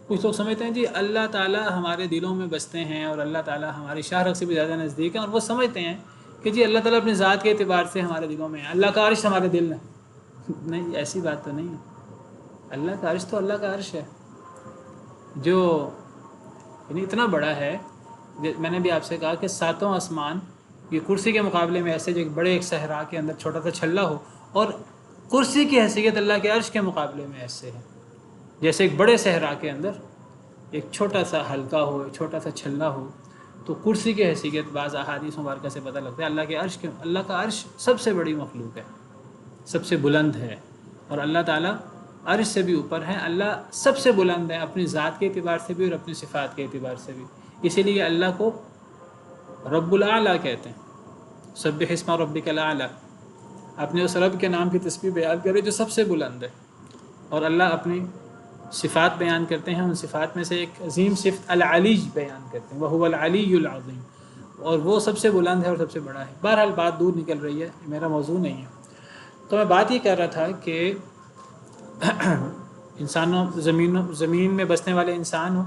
کچھ لوگ سمجھتے ہیں جی اللہ تعالیٰ ہمارے دلوں میں بستے ہیں اور اللہ تعالیٰ ہماری شارق سے بھی زیادہ نزدیک ہیں، اور وہ سمجھتے ہیں کہ جی اللہ تعالیٰ اپنی ذات کے اعتبار سے ہمارے دلوں میں ہے، اللہ کا عرش ہمارے دل میں. نہیں، ایسی بات تو نہیں ہے. اللہ کا عرش تو اللہ کا عرش ہے جو یعنی اتنا بڑا ہے. میں نے بھی آپ سے کہا کہ ساتوں آسمان یہ کرسی کے مقابلے میں ایسے جو ایک بڑے ایک صحرا کے اندر چھوٹا سا چھلا ہو، اور کرسی کی حیثیت اللہ کے عرش کے مقابلے میں ایسے ہے جیسے ایک بڑے صحرا کے اندر ایک چھوٹا سا حلقہ ہو، ایک چھوٹا سا چھلا ہو. تو کرسی کی حیثیت بعض احادیث مبارکہ سے پتہ لگتا ہے اللہ کا عرش سب سے بڑی مخلوق ہے، سب سے بلند ہے، اور اللہ تعالیٰ عرش سے بھی اوپر ہے. اللہ سب سے بلند ہے اپنی ذات کے اعتبار سے بھی اور اپنی صفات کے اعتبار سے بھی. اسی لیے اللہ کو رب الاعلیٰ کہتے ہیں. سبح اسم ربک الاعلیٰ، اپنے اس رب کے نام کی تسبیح بیان کرے جو سب سے بلند ہے. اور اللہ اپنی صفات بیان کرتے ہیں، ان صفات میں سے ایک عظیم صفت العلی بیان کرتے ہیں، وَهُوَ الْعَلِيُّ الْعَظِيمُ، اور وہ سب سے بلند ہے اور سب سے بڑا ہے. بہرحال بات دور نکل رہی ہے، میرا موضوع نہیں ہے. تو میں بات یہ کر رہا تھا کہ انسانوں زمین میں بسنے والے انسان ہوں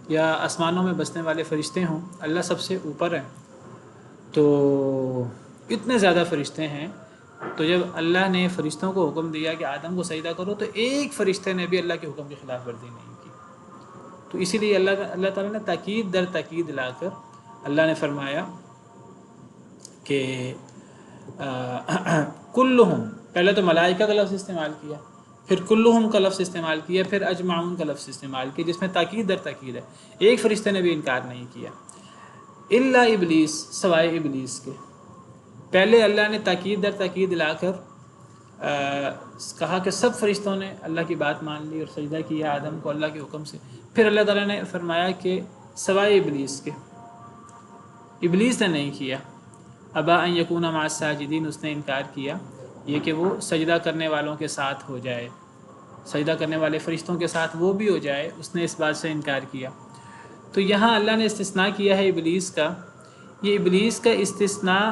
یا آسمانوں میں بسنے والے فرشتے ہوں، اللہ سب سے اوپر ہے. تو اتنے زیادہ فرشتے ہیں، تو جب اللہ نے فرشتوں کو حکم دیا کہ آدم کو سجدہ کرو تو ایک فرشتے نے بھی اللہ کے حکم کی خلاف ورزی نہیں کی. تو اسی لیے اللہ تعالیٰ نے تاکید در تاکید لا کر اللہ نے فرمایا کہ کلہم، پہلے تو ملائکہ کا لفظ استعمال کیا، پھر کلہم کا لفظ استعمال کیا، پھر اجمعون کا لفظ استعمال کیا، جس میں تاکید در تاکید ہے. ایک فرشتے نے بھی انکار نہیں کیا الا ابلیس، سوائے ابلیس کے. پہلے اللہ نے تاکید در تاکید لا کر کہا کہ سب فرشتوں نے اللہ کی بات مان لی اور سجدہ کیا آدم کو اللہ کے حکم سے. پھر اللہ تعالیٰ نے فرمایا کہ سوائے ابلیس کے، ابلیس نے نہیں کیا. ابا ان یکون مع الساجدین، اس نے انکار کیا یہ کہ وہ سجدہ کرنے والوں کے ساتھ ہو جائے، سجدہ کرنے والے فرشتوں کے ساتھ وہ بھی ہو جائے، اس نے اس بات سے انکار کیا. تو یہاں اللہ نے استثناء کیا ہے ابلیس کا. یہ ابلیس کا استثناء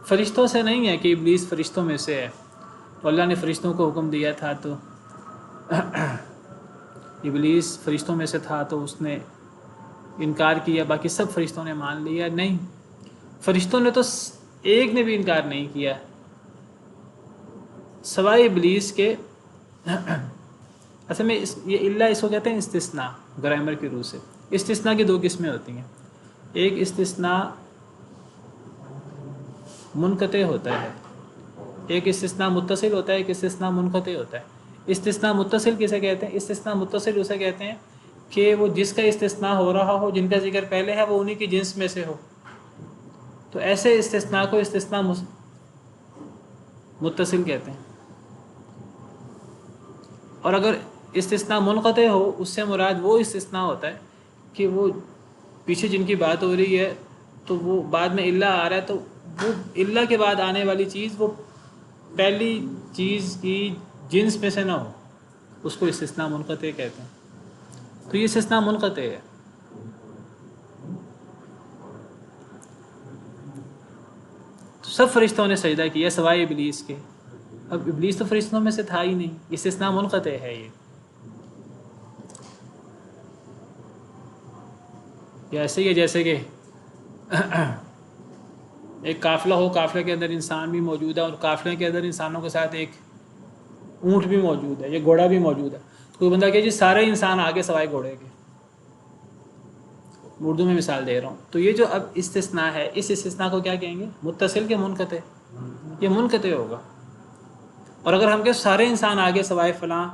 فرشتوں سے نہیں ہے کہ ابلیس فرشتوں میں سے ہے. تو اللہ نے فرشتوں کو حکم دیا تھا تو ابلیس فرشتوں میں سے تھا تو اس نے انکار کیا، باقی سب فرشتوں نے مان لیا. نہیں، فرشتوں نے تو ایک نے بھی انکار نہیں کیا سوائے ابلیس کے. اصل میں یہ اللہ اس کو کہتے ہیں استثناء، گرامر کی روح سے. استثناء کی دو قسمیں ہوتی ہیں، ایک استثناء منقطع ہوتا ہے، ایک استثناء متصل ہوتا ہے، ایک استثناء منقطع ہوتا ہے. استثناء متصل کسے کہتے ہیں؟ استثناء متصل اسے کہتے ہیں کہ وہ جس کا استثناء ہو رہا ہو، جن کا ذکر پہلے ہے، وہ انہی کی جنس میں سے ہو. تو ایسے استثناء کو استثناء متصل کہتے ہیں. اور اگر استثناء منقطع ہو اس سے مراد وہ استثناء ہوتا ہے کہ وہ پیچھے جن کی بات ہو رہی ہے تو وہ بعد میں الا آ رہا ہے، تو وہ الا کے بعد آنے والی چیز وہ پہلی چیز کی جنس میں سے نہ ہو، اس کو استثناء منقطع کہتے ہیں۔ تو یہ استثناء منقطع ہے۔ تو سب فرشتوں نے سجدہ کیا سوائے ابلیس کے۔ اب ابلیس تو فرشتوں میں سے تھا ہی نہیں، استثناء منقطع ہے یہ۔ یا ایسے ہی ہے جیسے کہ ایک قافلہ ہو، قافلے کے اندر انسان بھی موجود ہے، اور قافلے کے اندر انسانوں کے ساتھ ایک اونٹ بھی موجود ہے، یہ گھوڑا بھی موجود ہے۔ تو کوئی بندہ کہ جی سارے انسان آگے سوائے گھوڑے کے، اردو میں مثال دے رہا ہوں۔ تو یہ جو اب استثناء ہے، اس استثناء کو کیا کہیں گے؟ متصل کے منقطع؟ یہ منقطع ہوگا۔ اور اگر ہم کہ سارے انسان آگے سوائے فلاں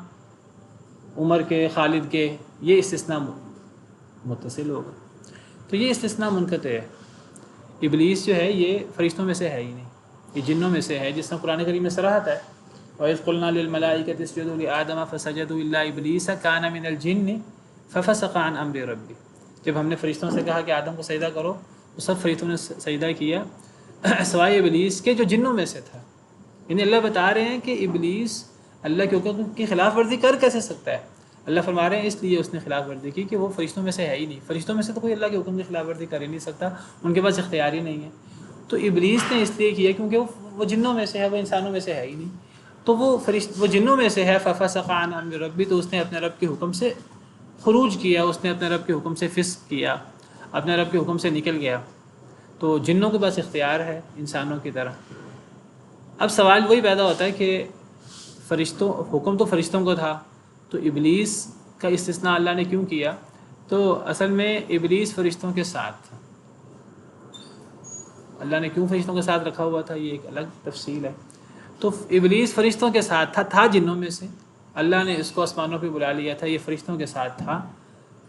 عمر کے، خالد کے، یہ استثناء متصل ہوگا۔ تو یہ استثناء منقطع ہے۔ ابلیس جو ہے یہ فرشتوں میں سے ہے ہی نہیں، یہ جنوں میں سے ہے، جس میں قرآن کریم میں صراحت ہے وَإِذْ قُلْنَا لِلْمَلَائِكَةِ اسْجُدُوا لِآدَمَ فَسَجَدُوا إِلَّا إِبْلِيسَ كَانَ مِنَ الْجِنِّ فَفَسَقَ عَنْ أَمْرِ رَبِّهِ۔ جب ہم نے فرشتوں سے کہا کہ آدم کو سجدہ کرو تو سب فرشتوں نے سجدہ کیا سوائے ابلیس کے جو جنوں میں سے تھا۔ یعنی اللہ بتا رہے ہیں کہ ابلیس اللہ کے حکم کی خلاف ورزی کر کیسے سکتا ہے؟ اللہ فرما رہے ہیں اس لیے اس نے خلاف ورزی کی کہ وہ فرشتوں میں سے ہے ہی نہیں۔ فرشتوں میں سے تو کوئی اللہ کے حکم کی خلاف ورزی کر ہی نہیں سکتا، ان کے پاس اختیار ہی نہیں ہے۔ تو ابلیس نے اس لیے کیا کیونکہ وہ جنوں میں سے ہے، وہ انسانوں میں سے ہے ہی نہیں۔ تو وہ جنوں میں سے ہے، فَفَسَقَ عَنْ أَمْرِ رَبِّهِ، تو اس نے اپنے رب کے حکم سے خروج کیا، اس نے اپنے رب کے حکم سے فسق کیا، اپنے رب کے حکم سے نکل گیا۔ تو جنوں کے پاس اختیار ہے انسانوں کی طرح۔ اب سوال وہی پیدا ہوتا ہے کہ حکم تو فرشتوں کو تھا، تو ابلیس کا استثناء اللہ نے کیوں کیا؟ تو اصل میں ابلیس فرشتوں کے ساتھ تھا۔ اللہ نے کیوں فرشتوں کے ساتھ رکھا ہوا تھا یہ ایک الگ تفصیل ہے۔ تو ابلیس فرشتوں کے ساتھ تھا جنوں میں سے، اللہ نے اس کو آسمانوں پہ بلا لیا تھا، یہ فرشتوں کے ساتھ تھا۔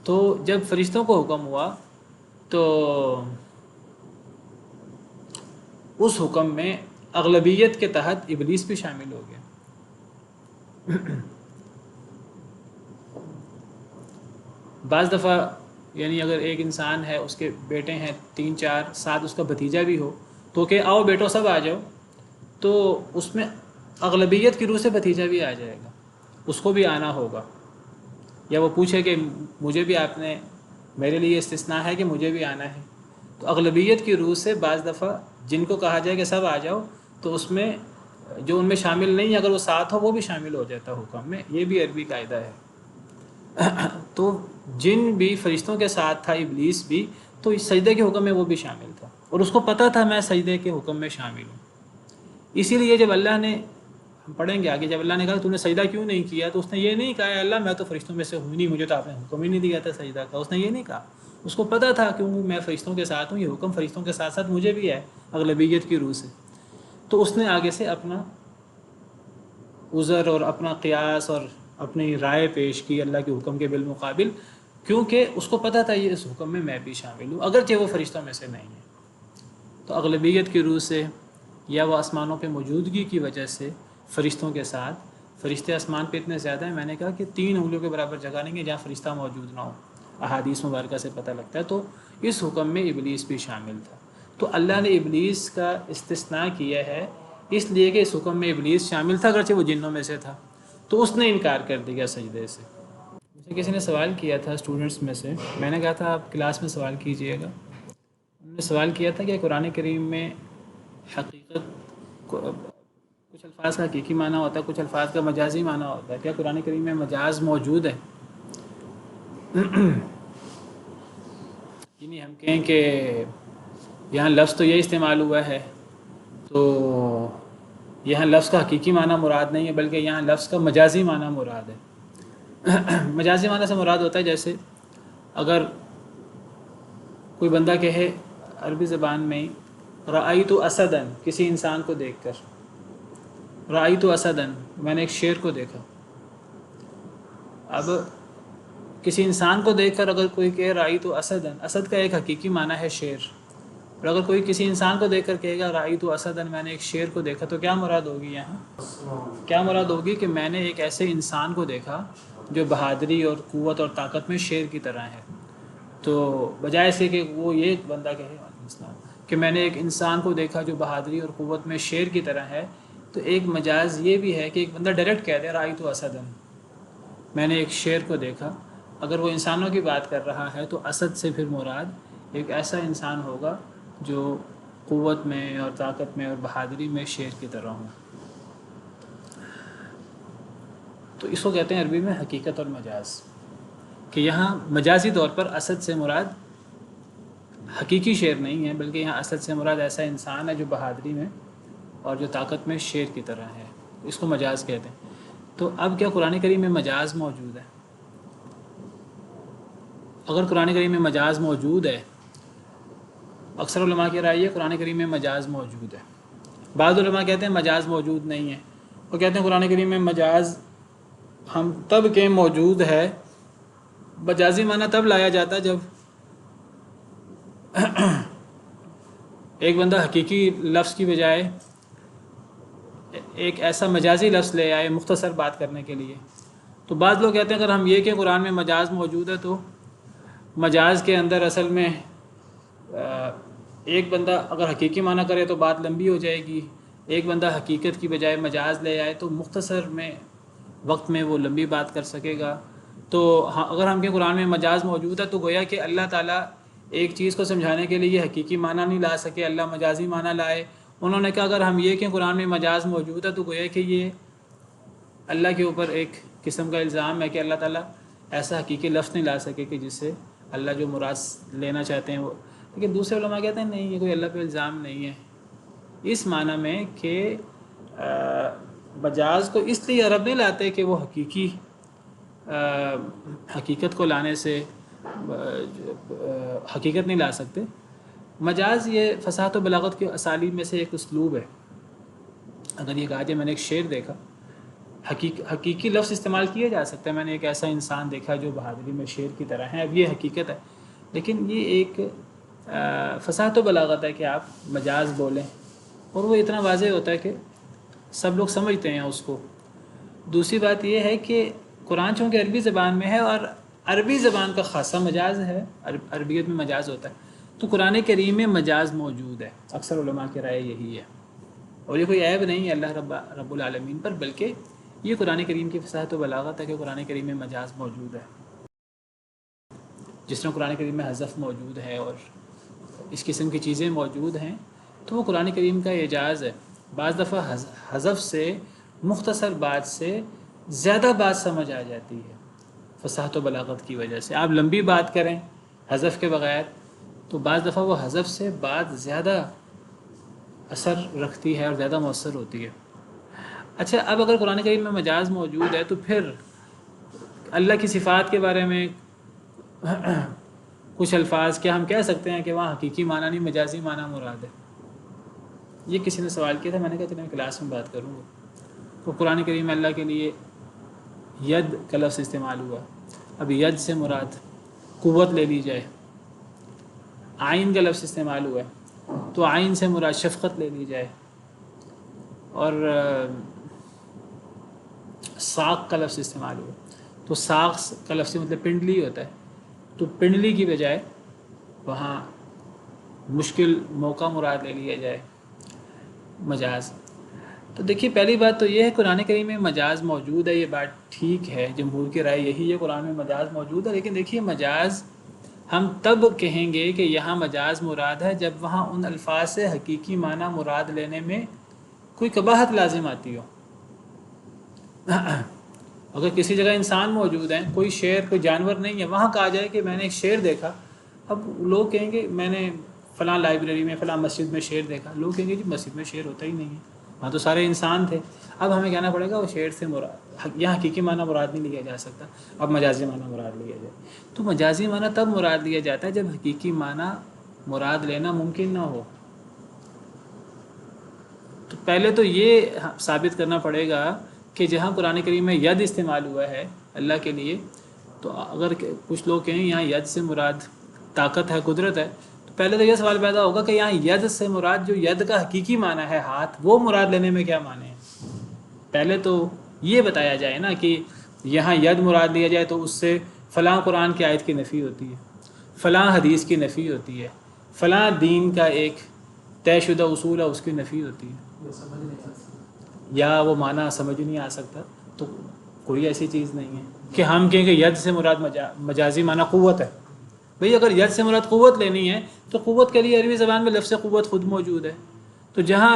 تو جب فرشتوں کو حکم ہوا تو اس حکم میں اغلبیت کے تحت ابلیس بھی شامل ہو گیا۔ بعض دفعہ یعنی اگر ایک انسان ہے، اس کے بیٹے ہیں 3 4 7، اس کا بھتیجا بھی ہو، تو کہ آؤ بیٹو سب آ جاؤ، تو اس میں اغلبیت کی روح سے بھتیجا بھی آ جائے گا، اس کو بھی آنا ہوگا۔ یا وہ پوچھے کہ مجھے بھی آپ نے، میرے لیے استثناء ہے کہ مجھے بھی آنا ہے، تو اغلبیت کی روح سے بعض دفعہ جن کو کہا جائے کہ سب آ جاؤ، تو اس میں جو ان میں شامل نہیں، اگر وہ ساتھ ہو وہ بھی شامل ہو جاتا حکم میں۔ یہ بھی عربی قاعدہ ہے۔ تو جن بھی فرشتوں کے ساتھ تھا، ابلیس بھی، تو اس سجدے کے حکم میں وہ بھی شامل تھا، اور اس کو پتہ تھا میں سجدے کے حکم میں شامل ہوں۔ اسی لیے جب اللہ نے، ہم پڑھیں گے آگے، جب اللہ نے کہا تو نے سجدہ کیوں نہیں کیا، تو اس نے یہ نہیں کہا اللہ میں تو فرشتوں میں سے ہوں نہیں، مجھے تو آپ نے حکم ہی نہیں دیا تھا سجدہ کا، اس نے یہ نہیں کہا۔ اس کو پتہ تھا کیونکہ میں فرشتوں کے ساتھ ہوں، یہ حکم فرشتوں کے ساتھ ساتھ مجھے بھی ہے اغلبیت کی روح سے۔ تو اس نے آگے سے اپنا عذر اور اپنا قیاس اور اپنی رائے پیش کی اللہ کے حکم کے بالمقابل، کیونکہ اس کو پتہ تھا یہ اس حکم میں بھی شامل ہوں، اگرچہ وہ فرشتوں میں سے نہیں ہے۔ تو اغلبیت کی روح سے یا وہ آسمانوں پہ موجودگی کی وجہ سے فرشتوں کے ساتھ، فرشتے آسمان پہ اتنے زیادہ ہیں، میں نے کہا کہ 3 انگلیوں کے برابر جگہ نہیں ہے جہاں فرشتہ موجود نہ ہو، احادیث مبارکہ سے پتہ لگتا ہے۔ تو اس حکم میں ابلیس بھی شامل تھا۔ تو اللہ نے ابلیس کا استثناء کیا ہے اس لیے کہ اس حکم میں ابلیس شامل تھا، اگرچہ وہ جنوں میں سے تھا، تو اس نے انکار کر دیا سجدے سے۔ مجھے کسی نے سوال کیا تھا اسٹوڈنٹس میں سے، میں نے کہا تھا آپ کلاس میں سوال کیجئے گا۔ انہوں نے سوال کیا تھا کہ قرآن کریم میں حقیقت کچھ الفاظ کا حقیقی معنی ہوتا ہے، کچھ الفاظ کا مجازی معنی ہوتا ہے، کیا قرآن کریم میں مجاز موجود ہے؟ یعنی ہم کہیں کہ یہاں لفظ تو یہ استعمال ہوا ہے، تو یہاں لفظ کا حقیقی معنی مراد نہیں ہے بلکہ یہاں لفظ کا مجازی معنی مراد ہے۔ مجازی معنی سے مراد ہوتا ہے جیسے اگر کوئی بندہ کہے عربی زبان میں رأیت اسدًا، کسی انسان کو دیکھ کر، رأیت اسدًا، میں نے ایک شیر کو دیکھا۔ اب کسی انسان کو دیکھ کر اگر کوئی کہے رأیت اسدًا، اسد کا ایک حقیقی معنی ہے شیر، اور اگر کوئی کسی انسان کو دیکھ کر کہے گا رأیت اسدًا، میں نے ایک شیر کو دیکھا، تو کیا مراد ہوگی یہاں؟ کیا مراد ہوگی کہ میں نے ایک ایسے انسان کو دیکھا جو بہادری اور قوت اور طاقت میں شیر کی طرح ہے. تو بجائے سے کہ وہ یہ بندہ کہے علیہ السلام کہ میں نے ایک انسان کو دیکھا جو بہادری اور قوت میں شیر کی طرح ہے، تو ایک مجاز یہ بھی ہے کہ ایک بندہ ڈائریکٹ کہہ دے رأیت اسدن، میں نے ایک شیر کو دیکھا. اگر وہ انسانوں کی بات کر رہا ہے تو اسد سے پھر مراد ایک ایسا انسان ہوگا جو قوت میں اور طاقت میں اور بہادری میں شیر کی طرح ہوں. تو اس کو کہتے ہیں عربی میں حقیقت اور مجاز، کہ یہاں مجازی طور پر اسد سے مراد حقیقی شیر نہیں ہے، بلکہ یہاں اسد سے مراد ایسا انسان ہے جو بہادری میں اور جو طاقت میں شیر کی طرح ہے. اس کو مجاز کہتے ہیں. تو اب کیا قرآن کریم میں مجاز موجود ہے؟ اگر قرآن کریم میں مجاز موجود ہے، اکثر علماء کی رائے یہ قرآن کریم میں مجاز موجود ہے. بعض علماء کہتے ہیں مجاز موجود نہیں ہے، وہ کہتے ہیں قرآن کریم میں مجاز ہم تب کہ موجود ہے، مجازی معنی تب لایا جاتا جب ایک بندہ حقیقی لفظ کی بجائے ایک ایسا مجازی لفظ لے آئے مختصر بات کرنے کے لیے. تو بعض لوگ کہتے ہیں اگر ہم یہ کہ قرآن میں مجاز موجود ہے تو مجاز کے اندر اصل میں ایک بندہ اگر حقیقی معنی کرے تو بات لمبی ہو جائے گی، ایک بندہ حقیقت کی بجائے مجاز لے آئے تو مختصر میں وقت میں وہ لمبی بات کر سکے گا. تو اگر ہم کے قرآن میں مجاز موجود ہے تو گویا کہ اللہ تعالیٰ ایک چیز کو سمجھانے کے لیے حقیقی معنی نہیں لا سکے، اللہ مجازی معنی لائے. انہوں نے کہا اگر ہم یہ کہ قرآن میں مجاز موجود ہے تو گویا کہ یہ اللہ کے اوپر ایک قسم کا الزام ہے کہ اللہ تعالیٰ ایسا حقیقی لفظ نہیں لا سکے کہ جس سے اللہ جو مراد لینا چاہتے ہیں وہ. لیکن دوسرے علماء کہتے ہیں نہیں، یہ کوئی اللہ پہ الزام نہیں ہے، اس معنی میں کہ مجاز کو اس لیے عرب نہیں لاتے کہ وہ حقیقت کو لانے سے حقیقت نہیں لا سکتے. مجاز یہ فصاحت و بلاغت کے اسالیب میں سے ایک اسلوب ہے. اگر یہ کہا جائے میں نے ایک شعر دیکھا، حقیقی لفظ استعمال کیا جا سکتا ہے، میں نے ایک ایسا انسان دیکھا جو بہادری میں شیر کی طرح ہے، اب یہ حقیقت ہے. لیکن یہ ایک فصاحت و بلاغت ہے کہ آپ مجاز بولیں اور وہ اتنا واضح ہوتا ہے کہ سب لوگ سمجھتے ہیں اس کو. دوسری بات یہ ہے کہ قرآن چونکہ عربی زبان میں ہے اور عربی زبان کا خاصا مجاز ہے، عربیت میں مجاز ہوتا ہے، تو قرآن کریم میں مجاز موجود ہے. اکثر علماء کی رائے یہی ہے، اور یہ کوئی عیب نہیں ہے اللہ رب العالمین پر، بلکہ یہ قرآن کریم کی فصاحت و بلاغت ہے کہ قرآن کریم میں مجاز موجود ہے. جس طرح قرآن کریم میں حذف موجود ہے اور اس قسم کی چیزیں موجود ہیں، تو وہ قرآن کریم کا اعجاز ہے. بعض دفعہ حذف سے مختصر بات سے زیادہ بات سمجھ آ جاتی ہے فصاحت و بلاغت کی وجہ سے. آپ لمبی بات کریں حذف کے بغیر تو بعض دفعہ وہ حذف سے بات زیادہ اثر رکھتی ہے اور زیادہ مؤثر ہوتی ہے. اچھا، اب اگر قرآن کریم میں مجاز موجود ہے تو پھر اللہ کی صفات کے بارے میں کچھ الفاظ کیا ہم کہہ سکتے ہیں کہ وہاں حقیقی معنی نہیں مجازی معنی مراد ہے؟ یہ کسی نے سوال کیا تھا، میں نے کہا چلیں میں کلاس میں بات کروں گا. تو قرآن کریم میں اللہ کے لیے ید کا لفظ استعمال ہوا. اب ید سے مراد قوت لے لی جائے. عین کا لفظ استعمال ہوا ہے تو عین سے مراد شفقت لے لی جائے. اور ساق کا لفظ استعمال ہوا تو ساق کا لفظ مطلب پنڈلی ہوتا ہے، تو پنڈلی کی بجائے وہاں مشکل موقع مراد لے لیا جائے مجاز. تو دیکھیے پہلی بات تو یہ ہے قرآن کریم میں مجاز موجود ہے، یہ بات ٹھیک ہے، جمہور کی رائے یہی ہے قرآن میں مجاز موجود ہے. لیکن دیکھیے مجاز ہم تب کہیں گے کہ یہاں مجاز مراد ہے جب وہاں ان الفاظ سے حقیقی معنی مراد لینے میں کوئی قباحت لازم آتی ہو. اگر کسی جگہ انسان موجود ہیں، کوئی شیر کوئی جانور نہیں ہے، وہاں کہا جائے کہ میں نے ایک شیر دیکھا، اب لوگ کہیں گے میں نے فلاں لائبریری میں فلاں مسجد میں شیر دیکھا، لوگ کہیں گے جی مسجد میں شیر ہوتا ہی نہیں ہے، وہاں تو سارے انسان تھے. اب ہمیں کہنا پڑے گا وہ شیر سے مراد یہاں حقیقی معنی مراد نہیں لیا جا سکتا، اب مجازی معنی مراد لیا جائے. تو مجازی معنی تب مراد لیا جاتا ہے جب حقیقی معنی مراد لینا ممکن نہ ہو. تو پہلے تو یہ ثابت کرنا پڑے گا کہ جہاں قرآن کریم میں ید استعمال ہوا ہے اللہ کے لیے، تو اگر کچھ لوگ کہیں یہاں ید سے مراد طاقت ہے قدرت ہے، تو پہلے تو یہ سوال پیدا ہوگا کہ یہاں ید سے مراد جو ید کا حقیقی معنی ہے ہاتھ، وہ مراد لینے میں کیا معنی ہے. پہلے تو یہ بتایا جائے نا کہ یہاں ید مراد لیا جائے تو اس سے فلاں قرآن کی آیت کی نفی ہوتی ہے، فلاں حدیث کی نفی ہوتی ہے، فلاں دین کا ایک طے شدہ اصول ہے اس کی نفی ہوتی ہے، یا وہ معنی سمجھ نہیں آ سکتا، تو کوئی ایسی چیز نہیں ہے کہ ہم کہیں کہ ید سے مراد مجازی معنی قوت ہے۔ بھئی اگر ید سے مراد قوت لینی ہے تو قوت کے لیے عربی زبان میں لفظ قوت خود موجود ہے، تو جہاں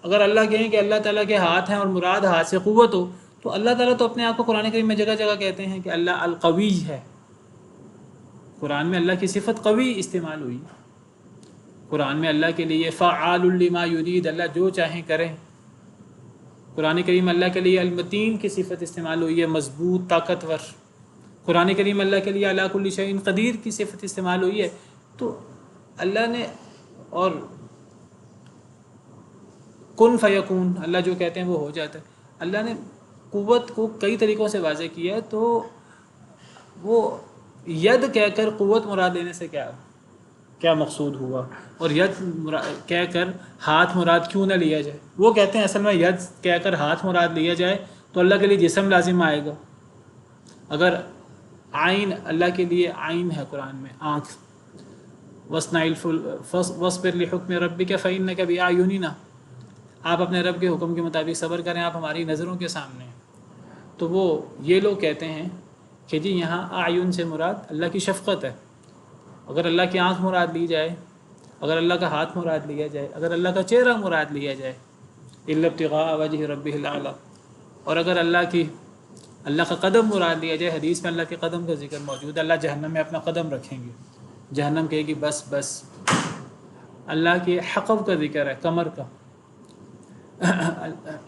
اگر اللہ کہیں کہ اللہ تعالیٰ کے ہاتھ ہیں اور مراد ہاتھ سے قوت ہو، تو اللہ تعالیٰ تو اپنے آپ کو قرآن کریم میں جگہ جگہ کہتے ہیں کہ اللہ القوی ہے، قرآن میں اللہ کی صفت قوی استعمال ہوئی، قرآن میں اللہ کے لیے فعال لما یرید، اللہ جو چاہیں کریں، قرآن کریم اللہ کے لیے المتین کی صفت استعمال ہوئی ہے، مضبوط طاقتور، قرآن کریم اللہ کے لیے علی کل شیء قدیر کی صفت استعمال ہوئی ہے، تو اللہ نے اور کن فیکون، اللہ جو کہتے ہیں وہ ہو جاتا ہے، اللہ نے قوت کو کئی طریقوں سے واضح کیا ہے، تو وہ ید کہہ کر قوت مراد لینے سے کیا مقصود ہوا، اور ید کہہ کر ہاتھ مراد کیوں نہ لیا جائے؟ وہ کہتے ہیں اصل میں ید کہہ کر ہاتھ مراد لیا جائے تو اللہ کے لیے جسم لازم آئے گا، اگر عین اللہ کے لیے عین ہے قرآن میں آنکھ، وَاصْبِرْ لِحُكْمِ رَبِّكَ فَإِنَّكَ بِأَعْيُنِنَا، آپ اپنے رب کے حکم کے مطابق صبر کریں، آپ ہماری نظروں کے سامنے ہیں، تو وہ یہ لوگ کہتے ہیں کہ جی یہاں اعین سے مراد اللہ کی شفقت ہے، اگر اللہ کی آنکھ مراد لی جائے، اگر اللہ کا ہاتھ مراد لیا جائے، اگر اللہ کا چہرہ مراد لیا جائے إِلَّا ابْتِغَاءَ وَجْهِ رَبِّهِ الْأَعْلَىٰ، اور اگر اللہ کا قدم مراد لیا جائے، حدیث میں اللہ کے قدم کا ذکر موجود ہے، اللہ جہنم میں اپنا قدم رکھیں گے، جہنم کہے گی بس بس، اللہ کے حقب کا ذکر ہے، کمر کا،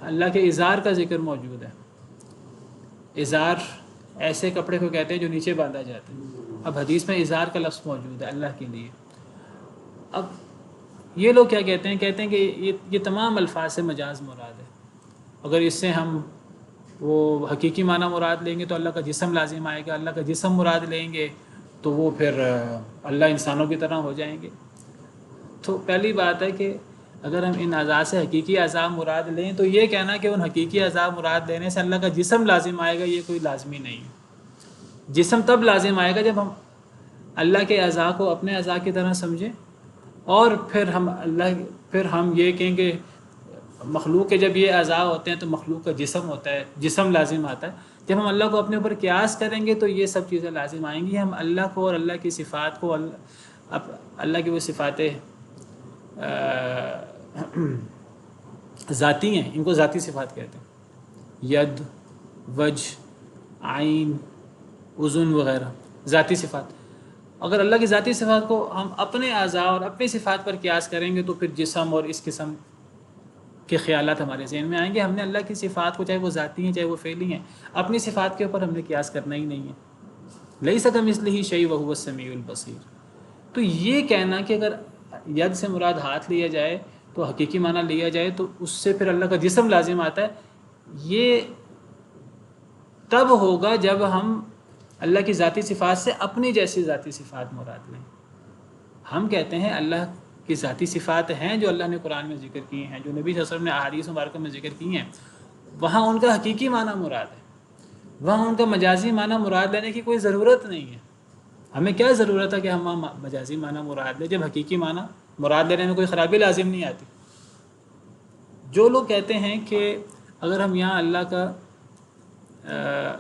اللہ کے ازار کا ذکر موجود ہے، ازار ایسے کپڑے کو کہتے ہیں جو نیچے باندھا جاتا ہے، اب حدیث میں ازار کا لفظ موجود ہے اللہ کے لیے۔ اب یہ لوگ کیا کہتے ہیں کہ یہ تمام الفاظ سے مجاز مراد ہے، اگر اس سے ہم وہ حقیقی معنی مراد لیں گے تو اللہ کا جسم لازم آئے گا، اللہ کا جسم مراد لیں گے تو وہ پھر اللہ انسانوں کی طرح ہو جائیں گے۔ تو پہلی بات ہے کہ اگر ہم ان اعضاء سے حقیقی اعضاء مراد لیں تو یہ کہنا کہ ان حقیقی اعضاء مراد لینے سے اللہ کا جسم لازم آئے گا، یہ کوئی لازمی نہیں ہے۔ جسم تب لازم آئے گا جب ہم اللہ کے اعضاء کو اپنے اعضاء کی طرح سمجھیں، اور پھر ہم یہ کہیں کہ مخلوق کے جب یہ اعضاء ہوتے ہیں تو مخلوق کا جسم ہوتا ہے، جسم لازم آتا ہے، جب ہم اللہ کو اپنے اوپر قیاس کریں گے تو یہ سب چیزیں لازم آئیں گی، ہم اللہ کو اور اللہ کی صفات کو، اللہ کی وہ صفات ذاتی ہیں، ان کو ذاتی صفات کہتے ہیں، ید، وجہ، عین، اذن وغیرہ ذاتی صفات، اگر اللہ کی ذاتی صفات کو ہم اپنے اعضاء اور اپنی صفات پر قیاس کریں گے تو پھر جسم اور اس قسم کے خیالات ہمارے ذہن میں آئیں گے۔ ہم نے اللہ کی صفات کو، چاہے وہ ذاتی ہیں چاہے وہ فعلی ہیں، اپنی صفات کے اوپر ہم نے قیاس کرنا ہی نہیں ہے، لیس کمثلہ شیء وہو السمیع البصیر۔ تو یہ کہنا کہ اگر ید سے مراد ہاتھ لیا جائے تو حقیقی معنی لیا جائے تو اس سے پھر اللہ کا جسم لازم آتا ہے، یہ تب ہوگا جب ہم اللہ کی ذاتی صفات سے اپنی جیسی ذاتی صفات مراد لیں۔ ہم کہتے ہیں اللہ کی ذاتی صفات ہیں جو اللہ نے قرآن میں ذکر کی ہیں، جو نبی صلی اللہ علیہ وسلم نے احادیث مبارکہ میں ذکر کی ہیں، وہاں ان کا حقیقی معنی مراد ہے، وہاں ان کا مجازی معنی مراد لینے کی کوئی ضرورت نہیں ہے۔ ہمیں کیا ضرورت ہے کہ ہم مجازی معنی مراد لیں جب حقیقی معنی مراد لینے میں کوئی خرابی لازم نہیں آتی۔ جو لوگ کہتے ہیں کہ اگر ہم یہاں اللہ کا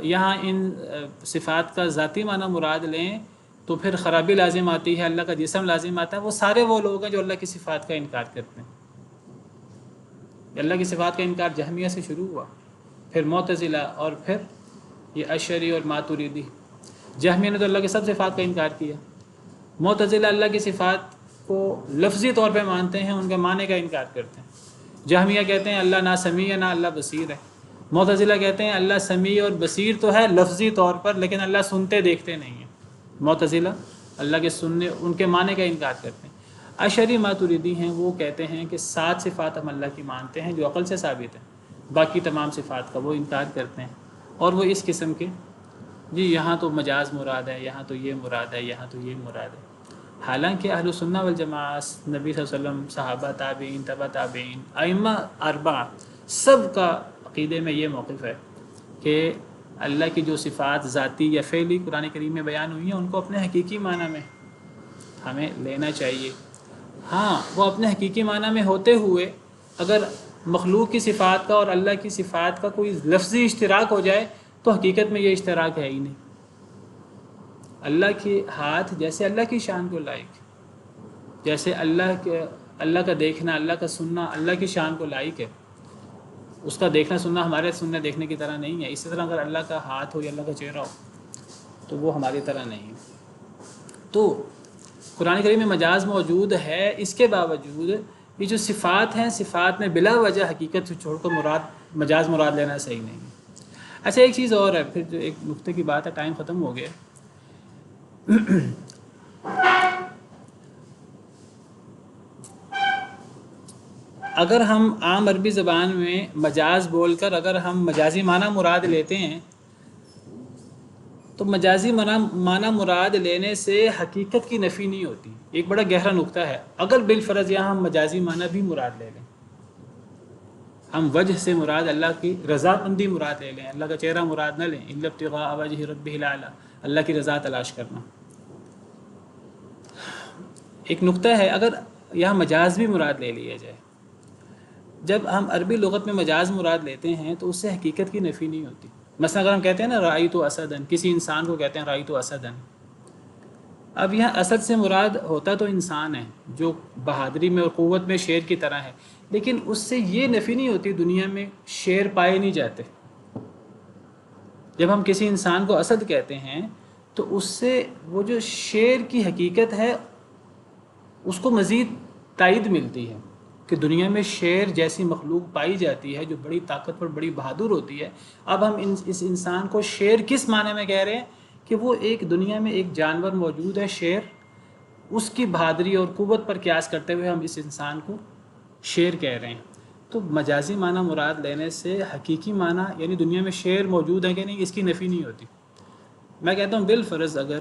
یہاں ان صفات کا ذاتی معنی مراد لیں تو پھر خرابی لازم آتی ہے، اللہ کا جسم لازم آتا ہے، وہ سارے وہ لوگ ہیں جو اللہ کی صفات کا انکار کرتے ہیں۔ اللہ کی صفات کا انکار جہمیہ سے شروع ہوا، پھر معتزلہ، اور پھر یہ اشعری اور ماتریدی۔ جہمیہ نے تو اللہ کی سب صفات کا انکار کیا، معتزلہ اللہ کی صفات کو لفظی طور پہ مانتے ہیں، ان کے معنی کا انکار کرتے ہیں۔ جہمیہ کہتے ہیں اللہ نہ سمیع ہے نہ اللہ بصیر ہے، معتزلہ کہتے ہیں اللہ سمیع اور بصیر تو ہے لفظی طور پر لیکن اللہ سنتے دیکھتے نہیں ہیں۔ معتزلہ اللہ کے سننے، ان کے معنی کا انکار کرتے ہیں۔ اشعری ماتریدی ہیں، وہ کہتے ہیں کہ 7 صفات ہم اللہ کی مانتے ہیں جو عقل سے ثابت ہیں، باقی تمام صفات کا وہ انکار کرتے ہیں، اور وہ اس قسم کے جی یہاں تو مجاز مراد ہے، یہاں تو یہ مراد ہے، یہاں تو یہ مراد ہے۔ حالانکہ اہل سنہ والجماعہ، نبی صلی اللہ علیہ وسلم، صحابہ، تابعین، تبع تابعین، ائمہ 4 سب کا عقیدے میں یہ موقف ہے کہ اللہ کی جو صفات ذاتی یا فعلی قرآن کریم میں بیان ہوئی ہیں ان کو اپنے حقیقی معنی میں ہمیں لینا چاہیے. ہاں وہ اپنے حقیقی معنی میں ہوتے ہوئے اگر مخلوق کی صفات کا اور اللہ کی صفات کا کوئی لفظی اشتراک ہو جائے تو حقیقت میں یہ اشتراک ہے ہی نہیں. اللہ کے ہاتھ جیسے اللہ کی شان کو لائق، جیسے اللہ کا دیکھنا، اللہ کا سننا اللہ کی شان کو لائق ہے. اس کا دیکھنا سننا ہمارے سننے دیکھنے کی طرح نہیں ہے. اسی طرح اگر اللہ کا ہاتھ ہو یا اللہ کا چہرہ ہو تو وہ ہماری طرح نہیں ہے. تو قرآن کریم میں مجاز موجود ہے، اس کے باوجود یہ جو صفات ہیں صفات میں بلا وجہ حقیقت سے چھوڑ کر مجاز مراد لینا صحیح نہیں ہے. اچھا ایک چیز اور ہے، پھر جو ایک نقطے کی بات ہے، ٹائم ختم ہو گیا. اگر ہم عام عربی زبان میں مجاز بول کر اگر ہم مجازی معنی مراد لیتے ہیں تو مجازی معنی مراد لینے سے حقیقت کی نفی نہیں ہوتی. ایک بڑا گہرا نقطہ ہے. اگر بالفرض یہاں ہم مجازی معنی بھی مراد لے لیں، ہم وجہ سے مراد اللہ کی رضا مندی مراد لے لیں، اللہ کا چہرہ مراد نہ لیں، الا ابتغاء وجہ ربہ الاعلی، اللہ کی رضا تلاش کرنا. ایک نقطہ ہے، اگر یہاں مجاز بھی مراد لے لیا جائے، جب ہم عربی لغت میں مجاز مراد لیتے ہیں تو اس سے حقیقت کی نفی نہیں ہوتی. مثلا اگر ہم کہتے ہیں نا رأیت اسدن، کسی انسان کو کہتے ہیں رأیت اسدن، اب یہاں اسد سے مراد ہوتا تو انسان ہے جو بہادری میں اور قوت میں شیر کی طرح ہے، لیکن اس سے یہ نفی نہیں ہوتی دنیا میں شیر پائے نہیں جاتے. جب ہم کسی انسان کو اسد کہتے ہیں تو اس سے وہ جو شیر کی حقیقت ہے اس کو مزید تائید ملتی ہے کہ دنیا میں شیر جیسی مخلوق پائی جاتی ہے جو بڑی طاقتور بڑی بہادر ہوتی ہے. اب ہم اس انسان کو شیر کس معنی میں کہہ رہے ہیں کہ وہ ایک دنیا میں ایک جانور موجود ہے شیر، اس کی بہادری اور قوت پر قیاس کرتے ہوئے ہم اس انسان کو شیر کہہ رہے ہیں. تو مجازی معنی مراد لینے سے حقیقی معنی یعنی دنیا میں شیر موجود ہے کہ نہیں اس کی نفی نہیں ہوتی. میں کہتا ہوں بالفرض اگر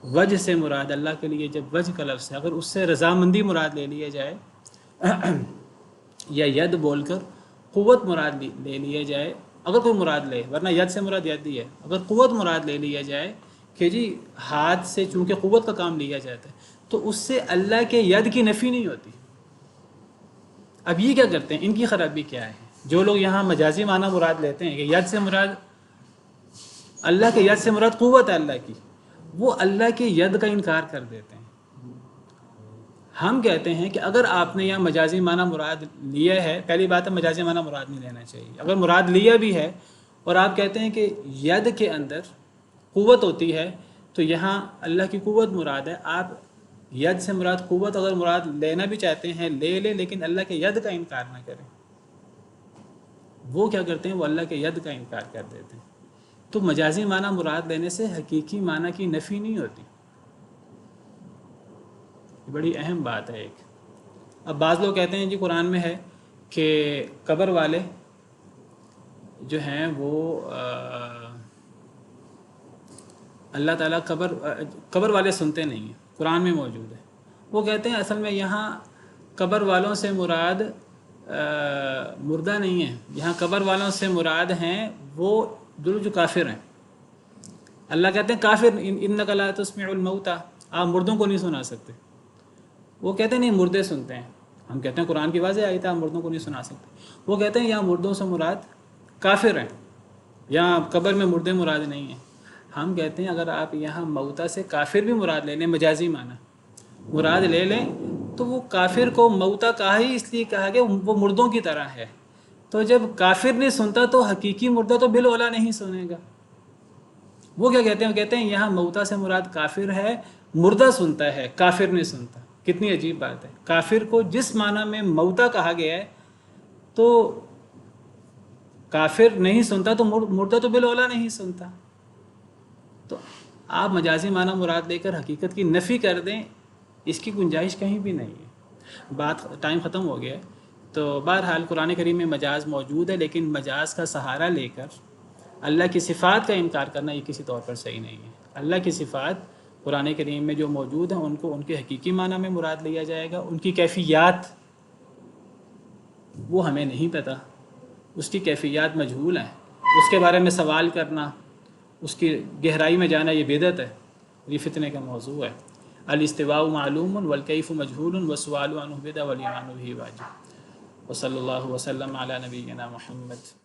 وجہ سے مراد اللہ کے لیے جب وجہ کا لفظ ہے، اگر اس سے رضامندی مراد لے لیا جائے یا ید بول کر قوت مراد لے لیا جائے، اگر کوئی مراد لے، ورنہ ید سے مراد ید ہی ہے، اگر قوت مراد لے لیا جائے کہ جی ہاتھ سے چونکہ قوت کا کام لیا جاتا ہے تو اس سے اللہ کے ید کی نفی نہیں ہوتی. اب یہ کیا کرتے ہیں، ان کی خرابی کیا ہے؟ جو لوگ یہاں مجازی معنی مراد لیتے ہیں کہ ید سے مراد اللہ کے ید سے مراد قوت ہے اللہ کی، وہ اللہ کے ید کا انکار کر دیتے ہیں. ہم کہتے ہیں کہ اگر آپ نے یہاں مجازی معنی مراد لیا ہے، پہلی بات ہے مجازی معنی مراد نہیں لینا چاہیے. اگر مراد لیا بھی ہے اور آپ کہتے ہیں کہ ید کے اندر قوت ہوتی ہے تو یہاں اللہ کی قوت مراد ہے، آپ ید سے مراد قوت اگر مراد لینا بھی چاہتے ہیں لے لیں، لیکن اللہ کے ید کا انکار نہ کریں. وہ کیا کرتے ہیں، وہ اللہ کے ید کا انکار کر دیتے ہیں. تو مجازی معنی مراد لینے سے حقیقی معنی کی نفی نہیں ہوتی. بڑی اہم بات ہے ایک. اب بعض لوگ کہتے ہیں جی قرآن میں ہے کہ قبر والے جو ہیں وہ اللہ تعالیٰ قبر والے سنتے نہیں ہیں، قرآن میں موجود ہے. وہ کہتے ہیں اصل میں یہاں قبر والوں سے مراد مردہ نہیں ہے، یہاں قبر والوں سے مراد ہیں وہ جو کافر ہیں. اللہ کہتے ہیں کافر انک لا تسمع الموتى، آپ مردوں کو نہیں سنا سکتے. وہ کہتے ہیں نہیں مردے سنتے ہیں. ہم کہتے ہیں قرآن کی واضح آئی تھا آپ مردوں کو نہیں سنا سکتے. وہ کہتے ہیں یہاں مردوں سے مراد کافر ہیں، یہاں قبر میں مردے مراد نہیں ہیں. ہم کہتے ہیں اگر آپ یہاں موتا سے کافر بھی مراد لے لیں، مجازی معنی مراد لے لیں، تو وہ کافر کو موتا کہا ہی اس لیے کہا کہ وہ مردوں کی طرح ہے. تو جب کافر نہیں سنتا تو حقیقی مردہ تو بالاولیٰ نہیں سنے گا. وہ کیا کہتے ہیں، وہ کہتے ہیں یہاں موتا سے مراد کافر ہے، مردہ سنتا ہے کافر نہیں سنتا. کتنی عجیب بات ہے. کافر کو جس معنی میں موتا کہا گیا ہے تو کافر نہیں سنتا تو مردہ تو بالاولیٰ نہیں سنتا. تو آپ مجازی معنی مراد لے کر حقیقت کی نفی کر دیں، اس کی گنجائش کہیں بھی نہیں ہے. بات ٹائم ختم ہو گیا ہے. تو بہرحال قرآن کریم میں مجاز موجود ہے، لیکن مجاز کا سہارا لے کر اللہ کی صفات کا انکار کرنا یہ کسی طور پر صحیح نہیں ہے. اللہ کی صفات قرآن کریم میں جو موجود ہیں ان کو ان کے حقیقی معنی میں مراد لیا جائے گا. ان کی کیفیات وہ ہمیں نہیں پتہ، اس کی کیفیات مجہول ہیں. اس کے بارے میں سوال کرنا اس کی گہرائی میں جانا یہ بدعت ہے، یہ فتنے کا موضوع ہے۔ الاستواء معلوم والکیف مجہول والسؤال عنہ بدعہ والایمان بہ واجب۔ وصلی اللہ وسلم علی نبینا محمد۔